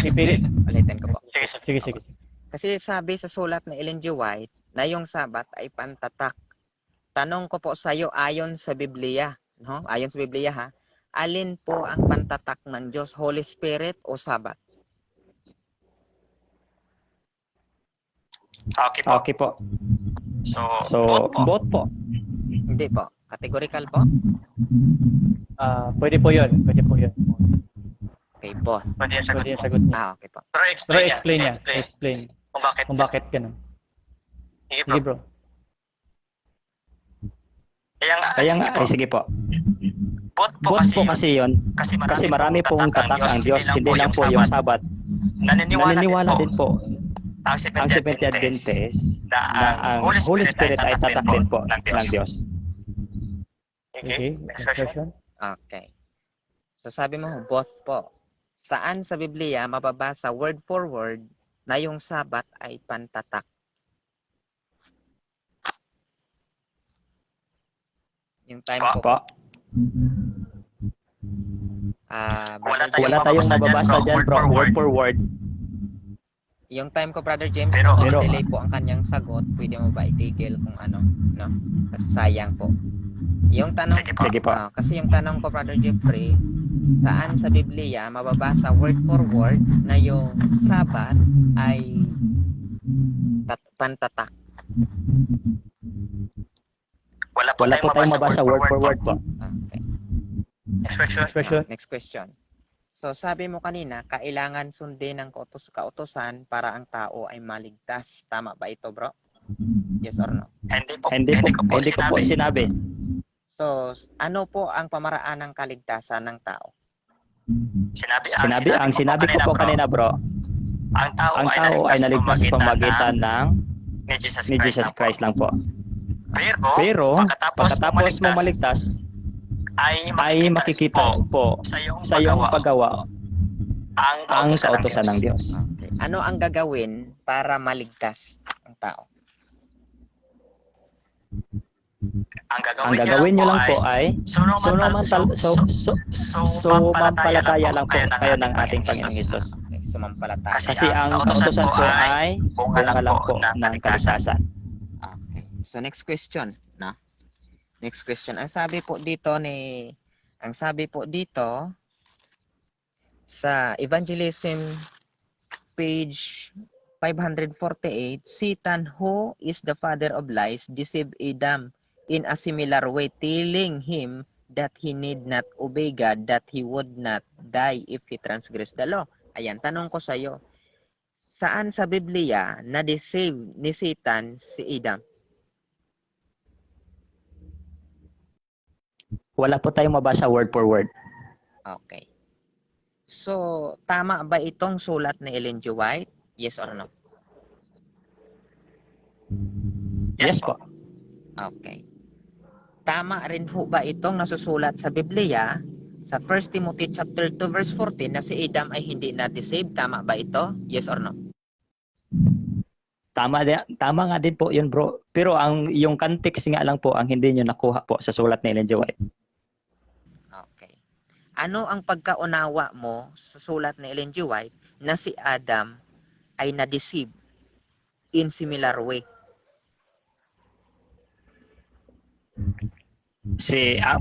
Pipili. Ulitin ko po. Sige. Kasi sabi sa sulat ni Ellen G. White na yung Sabat ay pantatak. Tanong ko po sa iyo ayon sa Biblia, no? Ayon sa Biblia ha. Alin po ang pantatak ng Diyos, Holy Spirit o Sabat? Okay po. So both po. Hindi po. Categorical po? Pwede po yun. Okay, both. Pwede yung sagot Pwede yung mo. sagot niya. Okay po. Pero Pero explain explain niya. Explain. Explain. Kung bakit. Kung bakit ganun. Sige bro. Sige bro. Kaya nga, ay sige po. Both po Both po kasi yun. kasi yun. Kasi Kasi marami pong tatak ang Diyos. Hindi lang po yung Sabat. Naniniwala din po ang ang Seventh-day Adventist na na ang Holy Spirit ay tatak din po ng Diyos. Okay, Next question. Okay. So sabi mo, both po. Saan sa Biblia mababasa word for word na yung Sabat ay pantatak? Yung time ko Po. Wala Wala tayong mababasa dyan, bro. Word for word. yung time ko, Brother James, Pero- kung delay po ang kanyang sagot, pwede mo ba itigil kung ano, no? Kasi sayang po. Yung tanong, Sige po. kasi yung tanong ko, Brother Jeffrey, saan sa Biblia mababasa word for word na yung Sabat ay pantatak? Wala Wala po tayong mabasa word for word po. Okay. Next question. Next question. Next question. So sabi mo kanina, kailangan sundin ng kautosan para ang tao ay maligtas. Tama ba ito, bro? Yes or no? Hindi ko po sinabi. So, ano po ang pamaraan ng kaligtasan ng tao? Ang sinabi ko po kanina, bro, ang tao ay naligtas sa pamagitan ng ni Jesus Christ lang po. Pero pagkatapos mo maligtas, ay makikita po sa iyong paggawa ang kautosan ng Diyos. Okay. Ano ang gagawin para maligtas ang tao? Ang gagawin nyo lang po ay sumampalataya lang po kayo ng ating Panginoong Hesus. Okay. Sumampalataya. Kasi ang kautosan po ay bunga lang po ng kaligtasan. Okay. So next question, no? Next question. Ang sabi po dito sa Evangelism page 548, Satan, who is the father of lies, deceived Adam in a similar way, telling him that he need not obey God, that he would not die if he transgressed the law. Ayan, tanong ko sa iyo, saan sa Biblia na-deceive ni Satan si Adam? Wala po tayong mabasa word for word. Okay. So, tama ba itong sulat ni Ellen G. White? Yes or no? Yes po. Okay. Tama rin po ba itong nasusulat sa Biblia sa 1 Timothy chapter 2 verse 14 na si Adam ay hindi na-deceive? Tama ba ito? Yes or no? Tama nga din po yun, bro. Pero yung context nga lang po ang hindi nyo nakuha po sa sulat ni Ellen G. White. Okay. Ano ang pagkaunawa mo sa sulat ni Ellen G. White na si Adam ay na-deceive in similar way?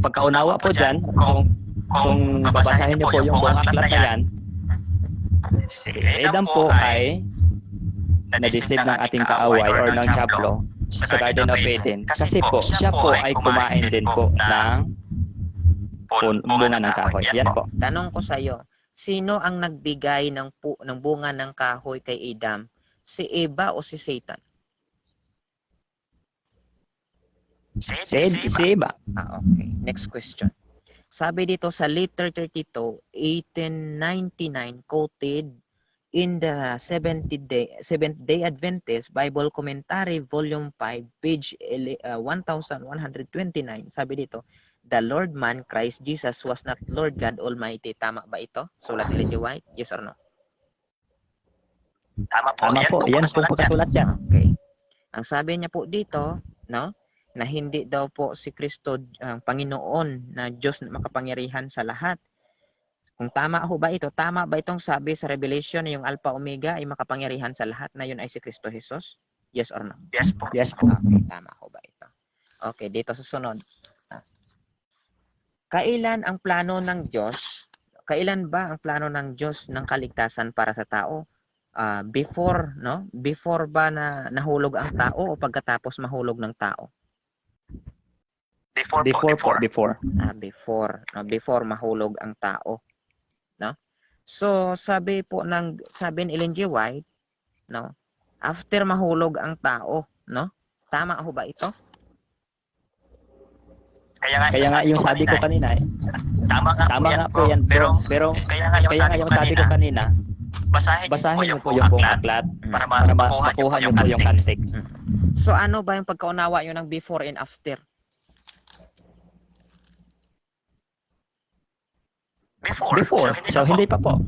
Pagkaunawa po dyan, kung babasahin nyo po yung buong aklat na yan, si Adam po ay na-deceive ng ating kaaway or ng Diablo sa Garden of Eden. Kasi po, siya po ay kumain din po ng bunga ng kahoy. Yan po. Tanong ko sa iyo, sino ang nagbigay ng bunga ng kahoy kay Adam? Si Eva o si Satan? Si Eva. Okay. Next question. Sabi dito sa Letter 32, 1899, quoted in the Seventh Day Adventist Bible Commentary, Volume 5, page 1129. Sabi dito, the Lord man, Christ Jesus, was not Lord God Almighty. Tama ba ito? Sulat ni Ellen G. White? Yes or no? Tama po. Yan po pagkasulat yan. Okay. Ang sabi niya po dito, no, na hindi daw po si Kristo ang Panginoon na Diyos na makapangyarihan sa lahat. Kung tama ho ba ito? Tama ba itong sabi sa Revelation na yung Alpha Omega ay makapangyarihan sa lahat na yun ay si Kristo Jesus? Yes or no? Yes po. Yes po. Okay, tama ho ba ito? Okay, dito susunod. Kailan ang plano ng Diyos? Kailan ba ang plano ng Diyos ng kaligtasan para sa tao? Before, no? Before ba na nahulog ang tao o pagkatapos mahulog ng tao? Before. Before, no? Before mahulog ang tao, no? So, sabi ni Ellen G. White, no? After mahulog ang tao, no? Tama ho ba ito? Kaya Kaya nga yung sabi ko kanina, tama tama nga po yan bro. Pero kaya nga yung sabi ko kanina, basahin niyo po yung buong aklat para para makuha makuha niyo po yung context. So, ano ba yung pagkaunawa nyo ng before and after? Before, so hindi pa po.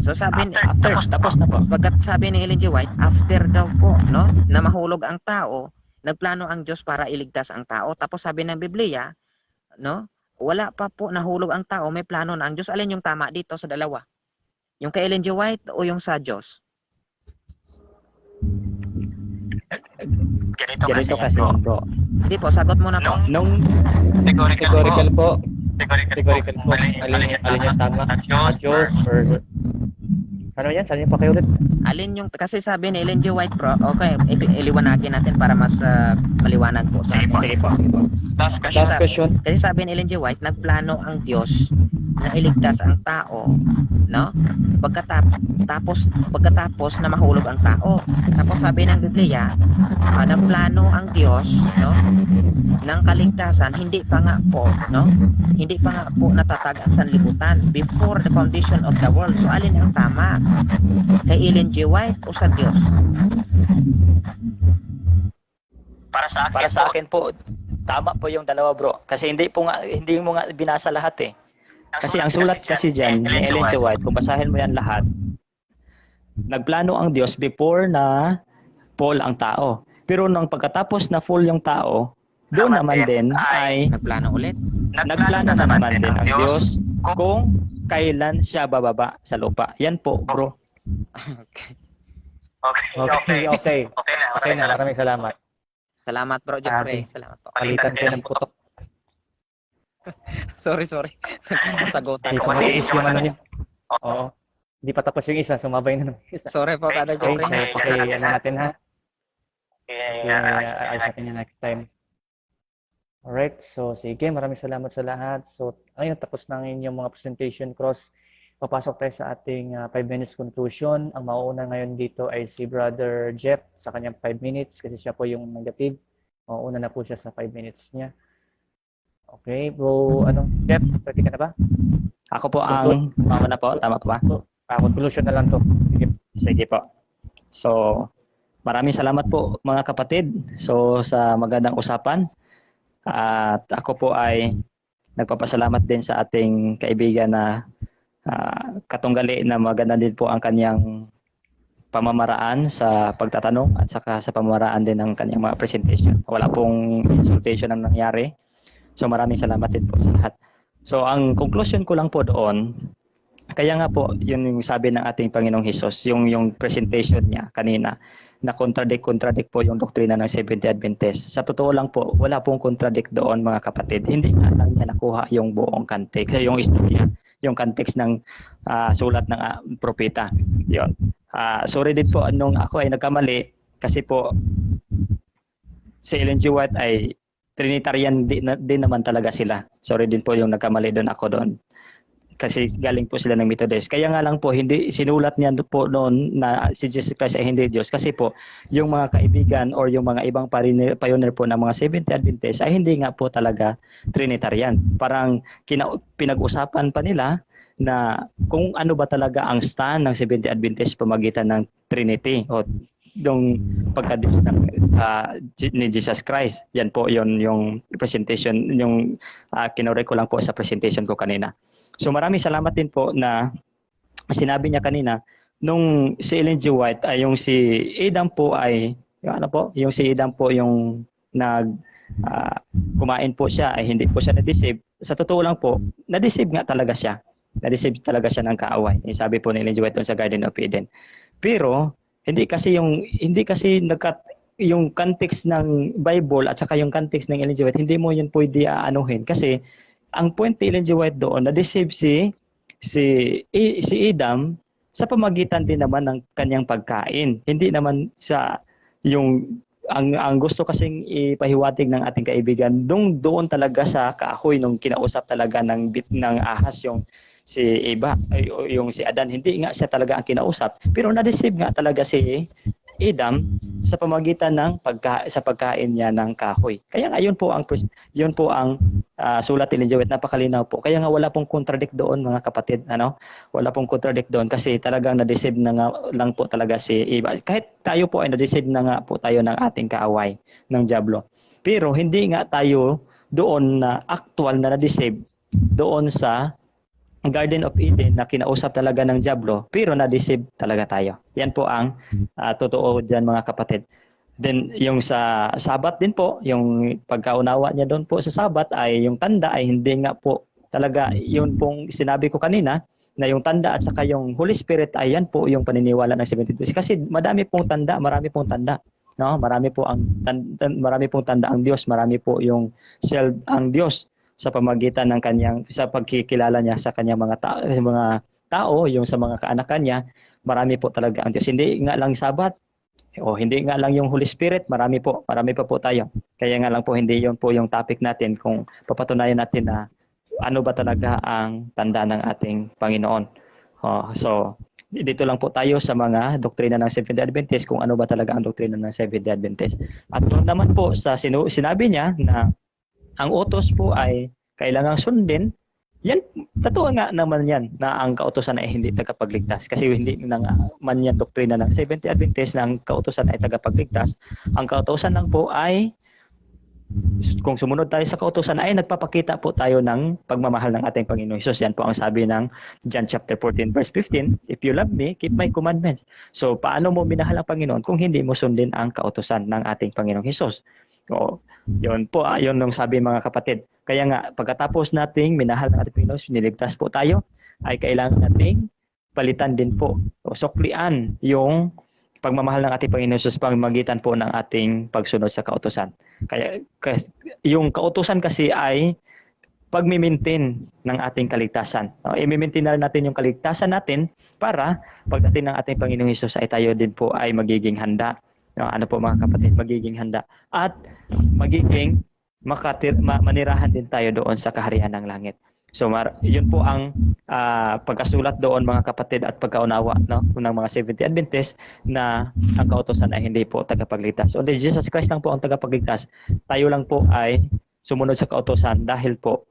So, sabi ni, After, tapos na po. pagkat sabi ni Ellen G. White, after daw po, no, na mahulog ang tao, nagplano ang Diyos para iligtas ang tao. Tapos sabi ng Biblia, no, wala pa po nahulog ang tao, may plano na ang Diyos. Alin yung tama dito sa dalawa? Yung kay Ellen G. White o yung sa Diyos? Ganito Ganito kasi bro. bro. Hindi po, sagot mo na po. Nung Categorical po. Categorical Categorical po. Alin yung tama? Diyos or ano yan? Saan yung pakiulit? Alin yung, kasi sabi ni Ellen G. White, bro, okay, iliwanagin natin para mas maliwanag po sa atin. Sige po. Last question. Kasi sabi ni Ellen G. White, nagplano ang Diyos na iligtas ang tao, no? Pagkatapos na mahulog ang tao. Tapos sabi ng Biblia, nagplano ang Diyos, no, ng kaligtasan, hindi pa nga po, no? Hindi pa nga po natatag ang sanlibutan before the foundation of the world. So alin ang tama? Kay Ellen G. White o sa Diyos? Para sa Para sa akin po, tama po yung dalawa bro. Kasi hindi mo nga binasa lahat eh. Kasi ang sulat kasi diyan ni Ellen G. White, kung basahin mo yan lahat, nagplano ang Diyos before na fall ang tao. Pero nung pagkatapos na fall yung tao, doon naman din ay Nagplano ulit? nagplano na naman din ang Diyos kung kailan siya bababa sa lupa. Yan po bro. Okay na. Maraming salamat. Salamat bro, Jeffrey. Salamat po. Palitan kayo ng putok. Sorry. Sagutan Hindi ko. ko matiis yung ano niya. Oo. Hindi pa tapos yung isa. Sumabay na ng isa. Sorry po, Kada Okay, Jeffrey. ano natin ha? Okay, Ayos natin yan next time. Alright, so sige, maraming salamat sa lahat. So, ayun, tapos na ang inyong mga presentation cross. Papasok tayo sa ating 5 minutes conclusion. Ang mauuna ngayon dito ay si Brother Jeff sa kanyang 5 minutes kasi siya po yung negative. Mauuna na po siya sa 5 minutes niya. Okay, bro, Jeff, ready ka na ba? Ako po ang mauna po, tama po ba? Conclusion na lang to. Sige. Sige po. So, maraming salamat po mga kapatid. So, sa magandang usapan. At ako po ay nagpapasalamat din sa ating kaibigan na katunggali na maganda din po ang kanyang pamamaraan sa pagtatanong at saka sa pamamaraan din ng kanyang mga presentation. Wala pong insultation ang nangyari. So maraming salamat din po sa lahat. So ang conclusion ko lang po doon, kaya nga po yun yung sabi ng ating Panginoong Hesus, yung presentation niya kanina, na contradict po yung doktrina ng Seventh-day Adventist. Sa totoo lang po, wala pong contradict doon mga kapatid. Hindi nga lang niya nakuha yung buong context, yung istorya, yung context ng sulat ng propeta. Yun. Sorry din po nung ako ay nagkamali kasi po si Ellen G. White ay Trinitarian din naman talaga sila. Sorry din po yung nagkamali doon ako doon. Kasi galing po sila ng Methodist. Kaya nga lang po, hindi sinulat niya po noon na si Jesus Christ ay hindi Diyos. Kasi po, yung mga kaibigan or yung mga ibang pioneer po ng mga Seventh-day Adventist ay hindi nga po talaga Trinitarian. Parang pinag-usapan pa nila na kung ano ba talaga ang stand ng Seventh-day Adventist pamagitan ng Trinity o yung pagka-Diyos ni Jesus Christ. Yan po yung presentation, yung kinore ko lang po sa presentation ko kanina. So maraming salamat din po na sinabi niya kanina nung si Ellen G. White ay yung si Adam po ay yung si Adam po yung kumain po siya ay hindi po siya na-deceive. Sa totoo lang po, na-deceive nga talaga siya. Na-deceive talaga siya ng kaaway. Yung sabi po ni Ellen G. White sa Garden of Eden. Pero hindi kasi yung context ng Bible at saka yung context ng Ellen G. White, hindi mo yun pwede aanuhin kasi ang point ni Ellen G. White doon, na-deceive si Adam sa pamagitan din naman ng kanyang pagkain. Hindi naman sa ang gusto kasing ipahiwatig ng ating kaibigan doon talaga sa kahoy nung kinausap talaga ng ahas si Eva, yung si Adan, hindi nga siya talaga ang kinausap, pero na-deceive nga talaga si Adam sa pamagitan ng sa pagkain niya ng kahoy. Kaya nga yun po ang sulat ni Jewett, napakalinaw po. Kaya nga wala pong contradict doon mga kapatid, ano? Wala pong contradict doon kasi talagang na-deceive na nga lang po talaga si Eva. Kahit tayo po ay na-deceive na nga po tayo ng ating kaaway ng Diablo. Pero hindi nga tayo doon na actual na na-deceive doon sa Garden of Eden na kinausap talaga ng Diablo, pero na-deceive talaga tayo. Yan po ang totoo diyan mga kapatid. Then yung sa Sabat din po, yung pagkaunawa niya doon po sa Sabat ay yung tanda ay hindi nga po talaga yun pong sinabi ko kanina na yung tanda at saka yung Holy Spirit ay yan po yung paniniwala ng 72. Kasi marami pong tanda. No, marami pong tanda ang Diyos, marami po yung self ang Diyos sa pamagitan ng kanyang sa pagkikilala niya sa kanyang mga tao, yung sa mga kaanakan niya, marami po talaga ang Diyos. Hindi nga lang Sabat, o hindi nga lang yung Holy Spirit, marami pa po tayo. Kaya nga lang po hindi yun po yung topic natin kung papatunayan natin na ano ba talaga ang tanda ng ating Panginoon. So dito lang po tayo sa mga doktrina ng Seventh-day Adventist kung ano ba talaga ang doktrina ng Seventh-day Adventist. At doon naman po sa sinabi niya na ang utos po ay kailangang sundin, yan, totoo nga naman yan na ang kautusan ay hindi tagapagligtas. Kasi hindi na nga man yan doktrina ng Seventh-day Adventist na ang kautusan ay tagapagligtas. Ang kautusan lang po ay kung sumunod tayo sa kautusan ay nagpapakita po tayo ng pagmamahal ng ating Panginoon Hesus. Yan po ang sabi ng John chapter 14 verse 15, if you love me, keep my commandments. So paano mo minahal ang Panginoon kung hindi mo sundin ang kautusan ng ating Panginoong Hesus? O, yun po, yun ang sabi mga kapatid. Kaya nga, pagkatapos nating minahal ng ating Panginoon, niligtas po tayo, ay kailangan nating palitan din po o suklian yung pagmamahal ng ating Panginoon sa pamamagitan po ng ating pagsunod sa kautusan. Kaya yung kautusan kasi ay pagmi-maintain ng ating kaligtasan. I-maintain na natin yung kaligtasan natin para pagdating ng ating Panginoong Hesus ay tayo din po ay magiging handa. Ano po mga kapatid, magiging handa at magiging manirahan din tayo doon sa kaharian ng langit. So yun po ang pagkasulat doon mga kapatid at pagkaunawa ng mga Seventh-day Adventist na ang kautusan ay hindi po tagapagligtas. Only Jesus Christ lang po ang tagapagligtas. Tayo lang po ay sumunod sa kautusan dahil po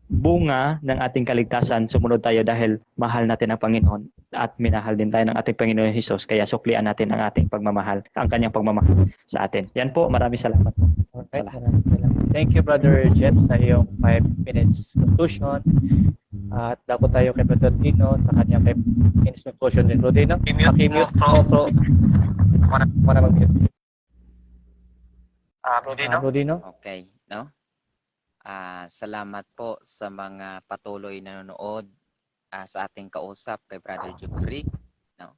bunga ng ating kaligtasan, sumunod tayo dahil mahal natin ang Panginoon at minahal din tayo ng ating Panginoon Hesus. Kaya suklian natin ang ating pagmamahal, ang kanyang pagmamahal sa atin. Yan po, maraming salamat po. Alright, maraming salamat. Thank you, Brother Jeff, sa iyong 5 minutes conclusion. At dapat tayo kay Brother Dino sa kanyang 5 minutes conclusion din. Brother Dino, I-mute mo, mo, bro. Muna mag-mute. Rodino. Brother Dino. Okay, no? Salamat po sa mga patuloy na nanonood sa ating kausap kay Brother Jeffrey. No?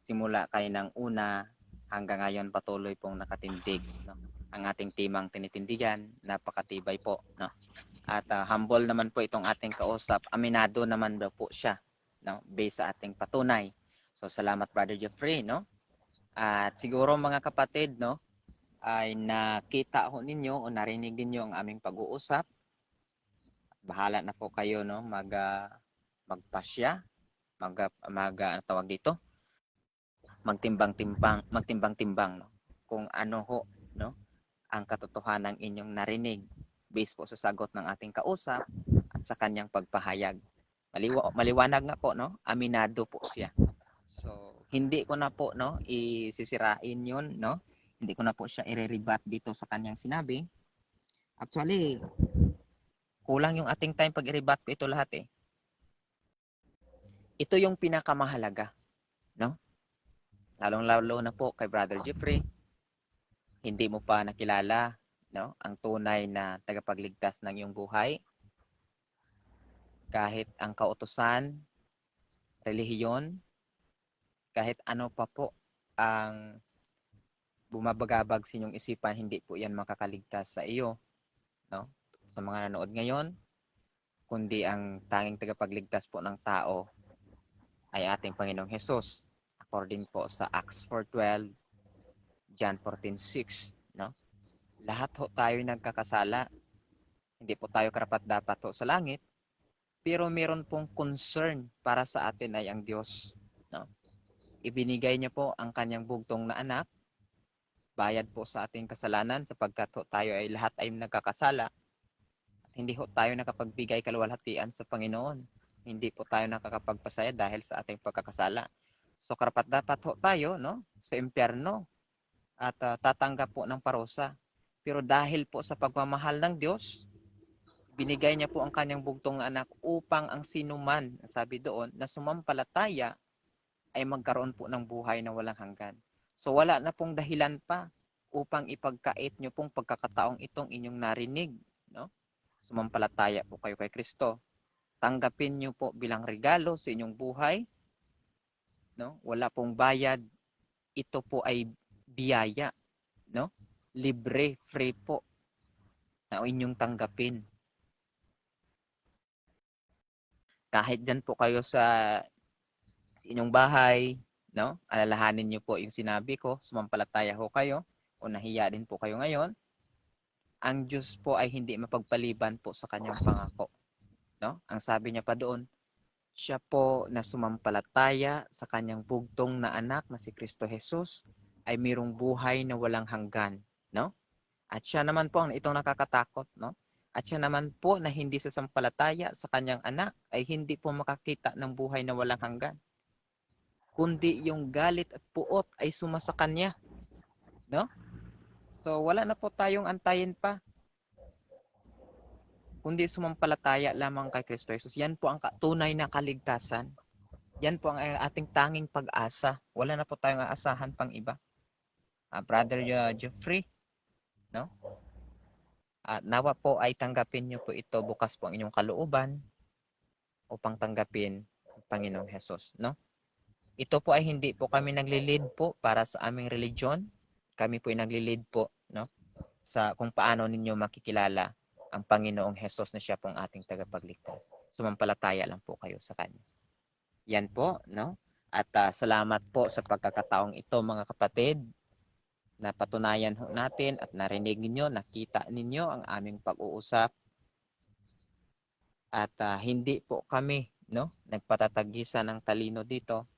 Simula kay ng una hanggang ngayon patuloy pong nakatindig. No? Ang ating timang tinitindigan, napakatibay po. No? At humble naman po itong ating kausap. Aminado naman daw po siya, no? Based sa ating patunay. So salamat Brother Jeffrey. No? At siguro mga kapatid, no? Ay nakita ho ninyo o narinig ninyo ang aming pag-uusap. Bahala na po kayo no magpasya, ano tawag dito? Magtimbang-timbang no kung ano ho no ang katotohanan ng inyong narinig based po sa sagot ng ating kausap at sa kanyang pagpahayag. Maliwanag nga po no, aminado po siya. So hindi ko na po no isisirain 'yun no. Hindi ko na po siya i-rebat dito sa kanyang sinabi. Actually, kulang yung ating time pag i-rebat ko ito lahat eh. Ito yung pinakamahalaga, no? Lalong-lalo na po kay Brother Jeffrey. Hindi mo pa nakilala, no, ang tunay na tagapagligtas ng iyong buhay. Kahit ang kautusan, relihiyon, kahit ano pa po ang bumabagabag sa inyong isipan, hindi po yan makakaligtas sa iyo, no? Sa mga nanood ngayon, kundi ang tanging tagapagligtas po ng tao ay ating Panginoong Hesus, according po sa Acts 4:12, John 14:6, no? Lahat ho tayo nagkakasala, hindi po tayo karapat-dapat ho sa langit, pero meron pong concern para sa atin ay ang Diyos. No? Ibinigay niya po ang kanyang bugtong na anak, bayad po sa ating kasalanan sapagkat tayo ay lahat ay nagkakasala. Hindi ho tayo nakapagbigay kaluwalhatian sa Panginoon. Hindi po tayo nakakapagpasaya dahil sa ating pagkakasala. So karapat dapat ho tayo, no, sa impyerno at tatanggap po ng parusa. Pero dahil po sa pagmamahal ng Diyos, binigay niya po ang kanyang bugtong na anak upang ang sinuman, sabi doon, na sumampalataya ay magkaroon po ng buhay na walang hanggan. So wala na pong dahilan pa upang ipagkait nyo pong pagkakataong itong inyong narinig. No? Sumampalataya po kayo kay Kristo. Tanggapin nyo po bilang regalo sa inyong buhay. No? Wala pong bayad. Ito po ay biyaya. No? Libre, free po na inyong tanggapin. Kahit dyan po kayo sa inyong bahay, no? Alalahanin niyo po yung sinabi ko, sumampalataya ho kayo o nahiya din po kayo ngayon. Ang Diyos po ay hindi mapagpaliban po sa kanyang pangako, no? Ang sabi niya pa doon, siya po na sumampalataya sa kanyang bugtong na anak na si Kristo Jesus ay mayroong buhay na walang hanggan, no? At siya naman po ang itong nakakatakot, no? At siya naman po na hindi sasampalataya sa kanyang anak ay hindi po makakita ng buhay na walang hanggan. Kundi yung galit at puot ay sumasa kanya. No? So wala na po tayong antayin pa. Kundi sumampalataya lamang kay Kristo Jesus. Yan po ang tunay na kaligtasan. Yan po ang ating tanging pag-asa. Wala na po tayong aasahan pang iba. Brother Jeffrey, no? Nawa po ay tanggapin niyo po ito, bukas po ang inyong kalooban upang tanggapin ang Panginoong Hesus, no? Ito po ay hindi po kami nagli-lead po para sa aming religion. Kami po ay nagli-lead po, no, sa kung paano ninyo makikilala ang Panginoong Hesus na siya pong ating tagapagligtas. Sumampalataya lang po kayo sa Kanya. Yan po, no? At salamat po sa pagkakataong ito, mga kapatid. Napatunayan ho natin at narinig ninyo, nakita ninyo ang aming pag-uusap. At hindi po kami, no, nagpatatagisa ng talino dito,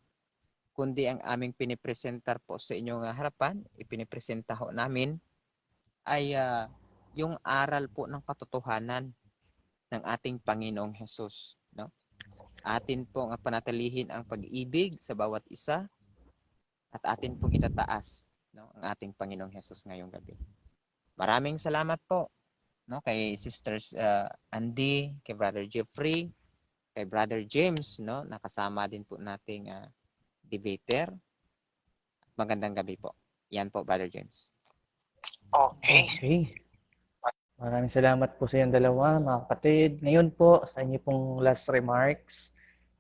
kundi ang aming pinipresentar po sa inyong harapan, ipinipresenta ho namin ay yung aral po ng katotohanan ng ating Panginoong Hesus, no? Atin pong panatilihin ang pag-ibig sa bawat isa at atin pong itataas, no, ang ating Panginoong Hesus ngayong gabi. Maraming salamat po, no, kay Sisters Andy, kay Brother Jeffrey, kay Brother James, no, nakasama din po nating debater. Magandang gabi po. Yan po, Brother James. Okay. Okay. Maraming salamat po sa iyong dalawa, mga kapatid. Ngayon po, sa inyo pong last remarks,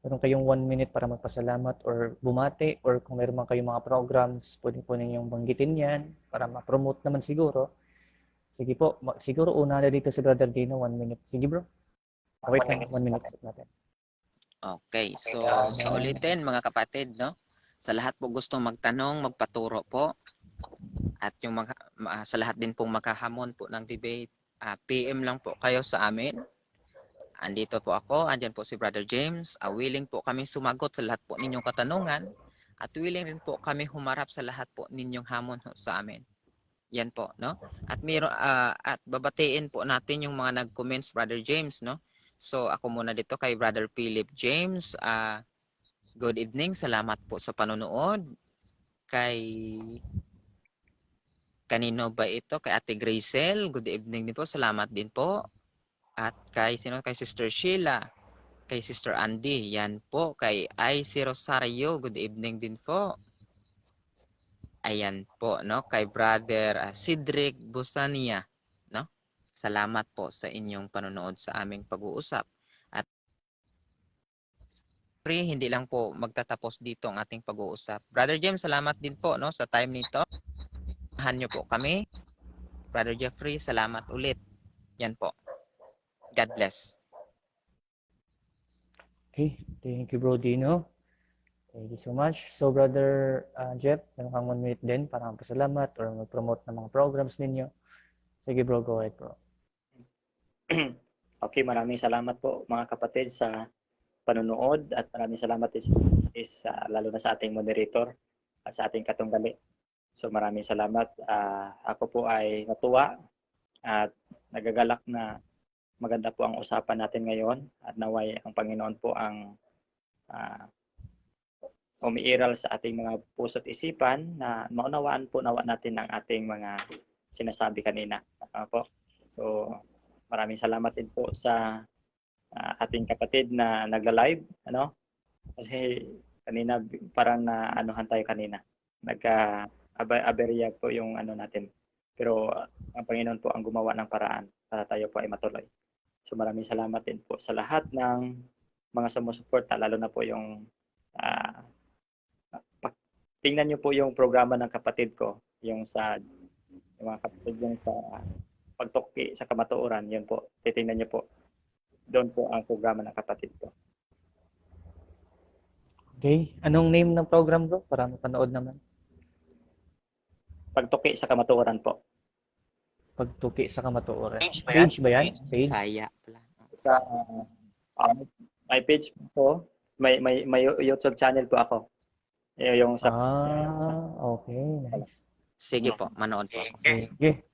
meron kayong 1 minute para magpasalamat or bumati, or kung meron man kayong mga programs, pwede po ninyong banggitin yan para ma-promote naman siguro. Sige po, siguro una na dito si Brother Dino, 1 minute. Sige bro. Wait lang, 1 minute natin. Okay, so sa ulitin mga kapatid, no? Sa lahat po gustong magtanong, magpaturo po. At yung sa lahat din pong makahamon po ng debate, PM lang po kayo sa amin. Andito po ako, andyan po si Brother James. Willing po kami sumagot sa lahat po ninyong katanungan. At willing rin po kami humarap sa lahat po ninyong hamon sa amin. Yan po, no? At at babatiin po natin yung mga nag-comments, Brother James, no? So ako muna dito kay Brother Philip James. Good evening, salamat po sa panonood. Kanino ba ito? Kay Ate Gracel, good evening din po, salamat din po. At kay Sister Sheila, kay Sister Andy, yan po. Kay IC Rosario, good evening din po. Ayan po, no? Kay Brother Cedric Busania, no? Salamat po sa inyong panonood sa aming pag-uusap. At hindi lang po magtatapos dito ang ating pag-uusap. Brother James, salamat din po, no, sa time nito. Samahan niyo po kami. Brother Jeffrey, salamat ulit. Yan po. God bless. Okay, thank you bro Dino. Thank you so much. So Brother Jeff, meron kang 1 minute din para magpasalamat or mag-promote ng mga programs ninyo. Sige bro, go ahead bro. Okay, maraming salamat po mga kapatid sa panonood at maraming salamat lalo na sa ating moderator at sa ating katunggali. So maraming salamat. Ako po ay natuwa at nagagalak na maganda po ang usapan natin ngayon at naway ang Panginoon po ang umiiral sa ating mga puso't isipan na maunawaan po nawa natin ang ating mga sinasabi kanina. Po. So maraming salamat din po sa ating kapatid na nagla-live, ano? Kasi kanina parang naanuhan tayo kanina. Aberya po yung ano natin. Pero ang Panginoon po ang gumawa ng paraan para tayo po ay matuloy. So maraming salamat din po sa lahat ng mga sumusuporta, lalo na po yung tingnan niyo po yung programa ng kapatid ko, yung mga kapatid yung sa pagtukki sa kamatuoran, yun po. Titingnan niyo po. Doon po ang programa ng kapatid ko. Okay. Anong name ng program, bro? Para mapanood naman. Pagtukki sa kamatuoran po. Pagtuki sa kamatuoran. Page ba yan? Page ba yan? Page? Saya pala. Sa may page po, may YouTube channel po ako. Yung sa Okay. Nice. Sige po, manood po ako. Sige.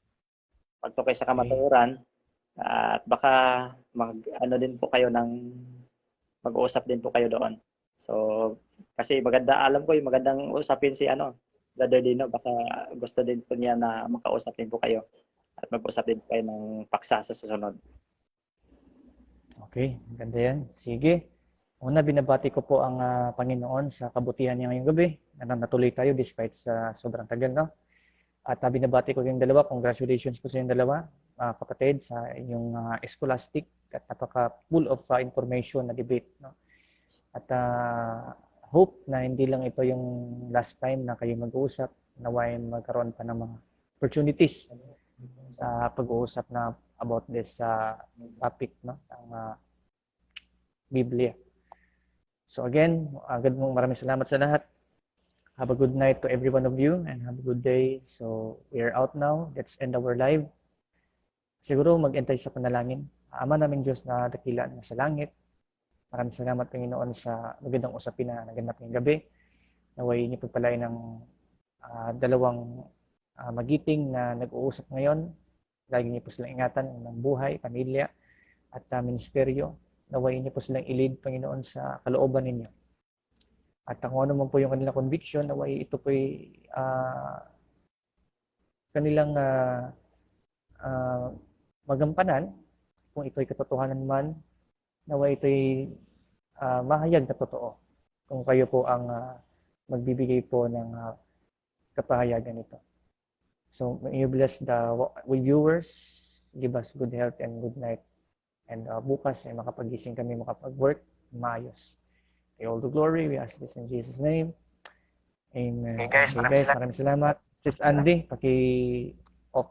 pagtukay sa kamatuoran at baka din po kayo mag-uusap din po kayo doon. So kasi alam ko yung magandang usapin si Brother Dino, baka gusto din po niya na makausap din po kayo at mag-usap din po kayo ng paksa sa susunod. Okay, ganda yan. Sige. Una, binabati ko po ang Panginoon sa kabutihan niya ngayong gabi. Natuloy tayo despite sa sobrang tagal, no? At binabati ko yung dalawa. Congratulations po sa yung dalawa, kapatid, sa inyong scholastic at napaka-full of information na debate, no? At hope na hindi lang ito yung last time na kayo mag-uusap, naway magkaroon pa ng mga opportunities sa pag-uusap na about this topic, no, ang Biblia. So again, maraming salamat sa lahat. Have a good night to every one of you and have a good day. So we are out now. Let's end our live. Siguro mag-entay sa panalangin. Ama naming Diyos na dakila na sa langit, maraming salamat Panginoon sa magandang usapin na naganap ngayong gabi. Naway niyo pagpalain ng dalawang magiting na nag-uusap ngayon. Lagi niyo po silang ingatan ng buhay, pamilya, at ministeryo. Naway niyo po silang ilid, Panginoon, sa kalooban ninyo. At kung ano man po yung kanilang conviction, naway ito po kanilang magampanan. Kung ito'y katotohanan man, naway ito'y mahayag na totoo. Kung kayo po ang magbibigay po ng kapahayagan nito. So, may you bless the viewers, give us good health and good night. And bukas ay makapagising kami, makapag-work, maayos. Kay all the glory, we ask this in Jesus' name. Amen. Okay guys, maraming salamat. Maraming salamat. Sis Andy, paki-off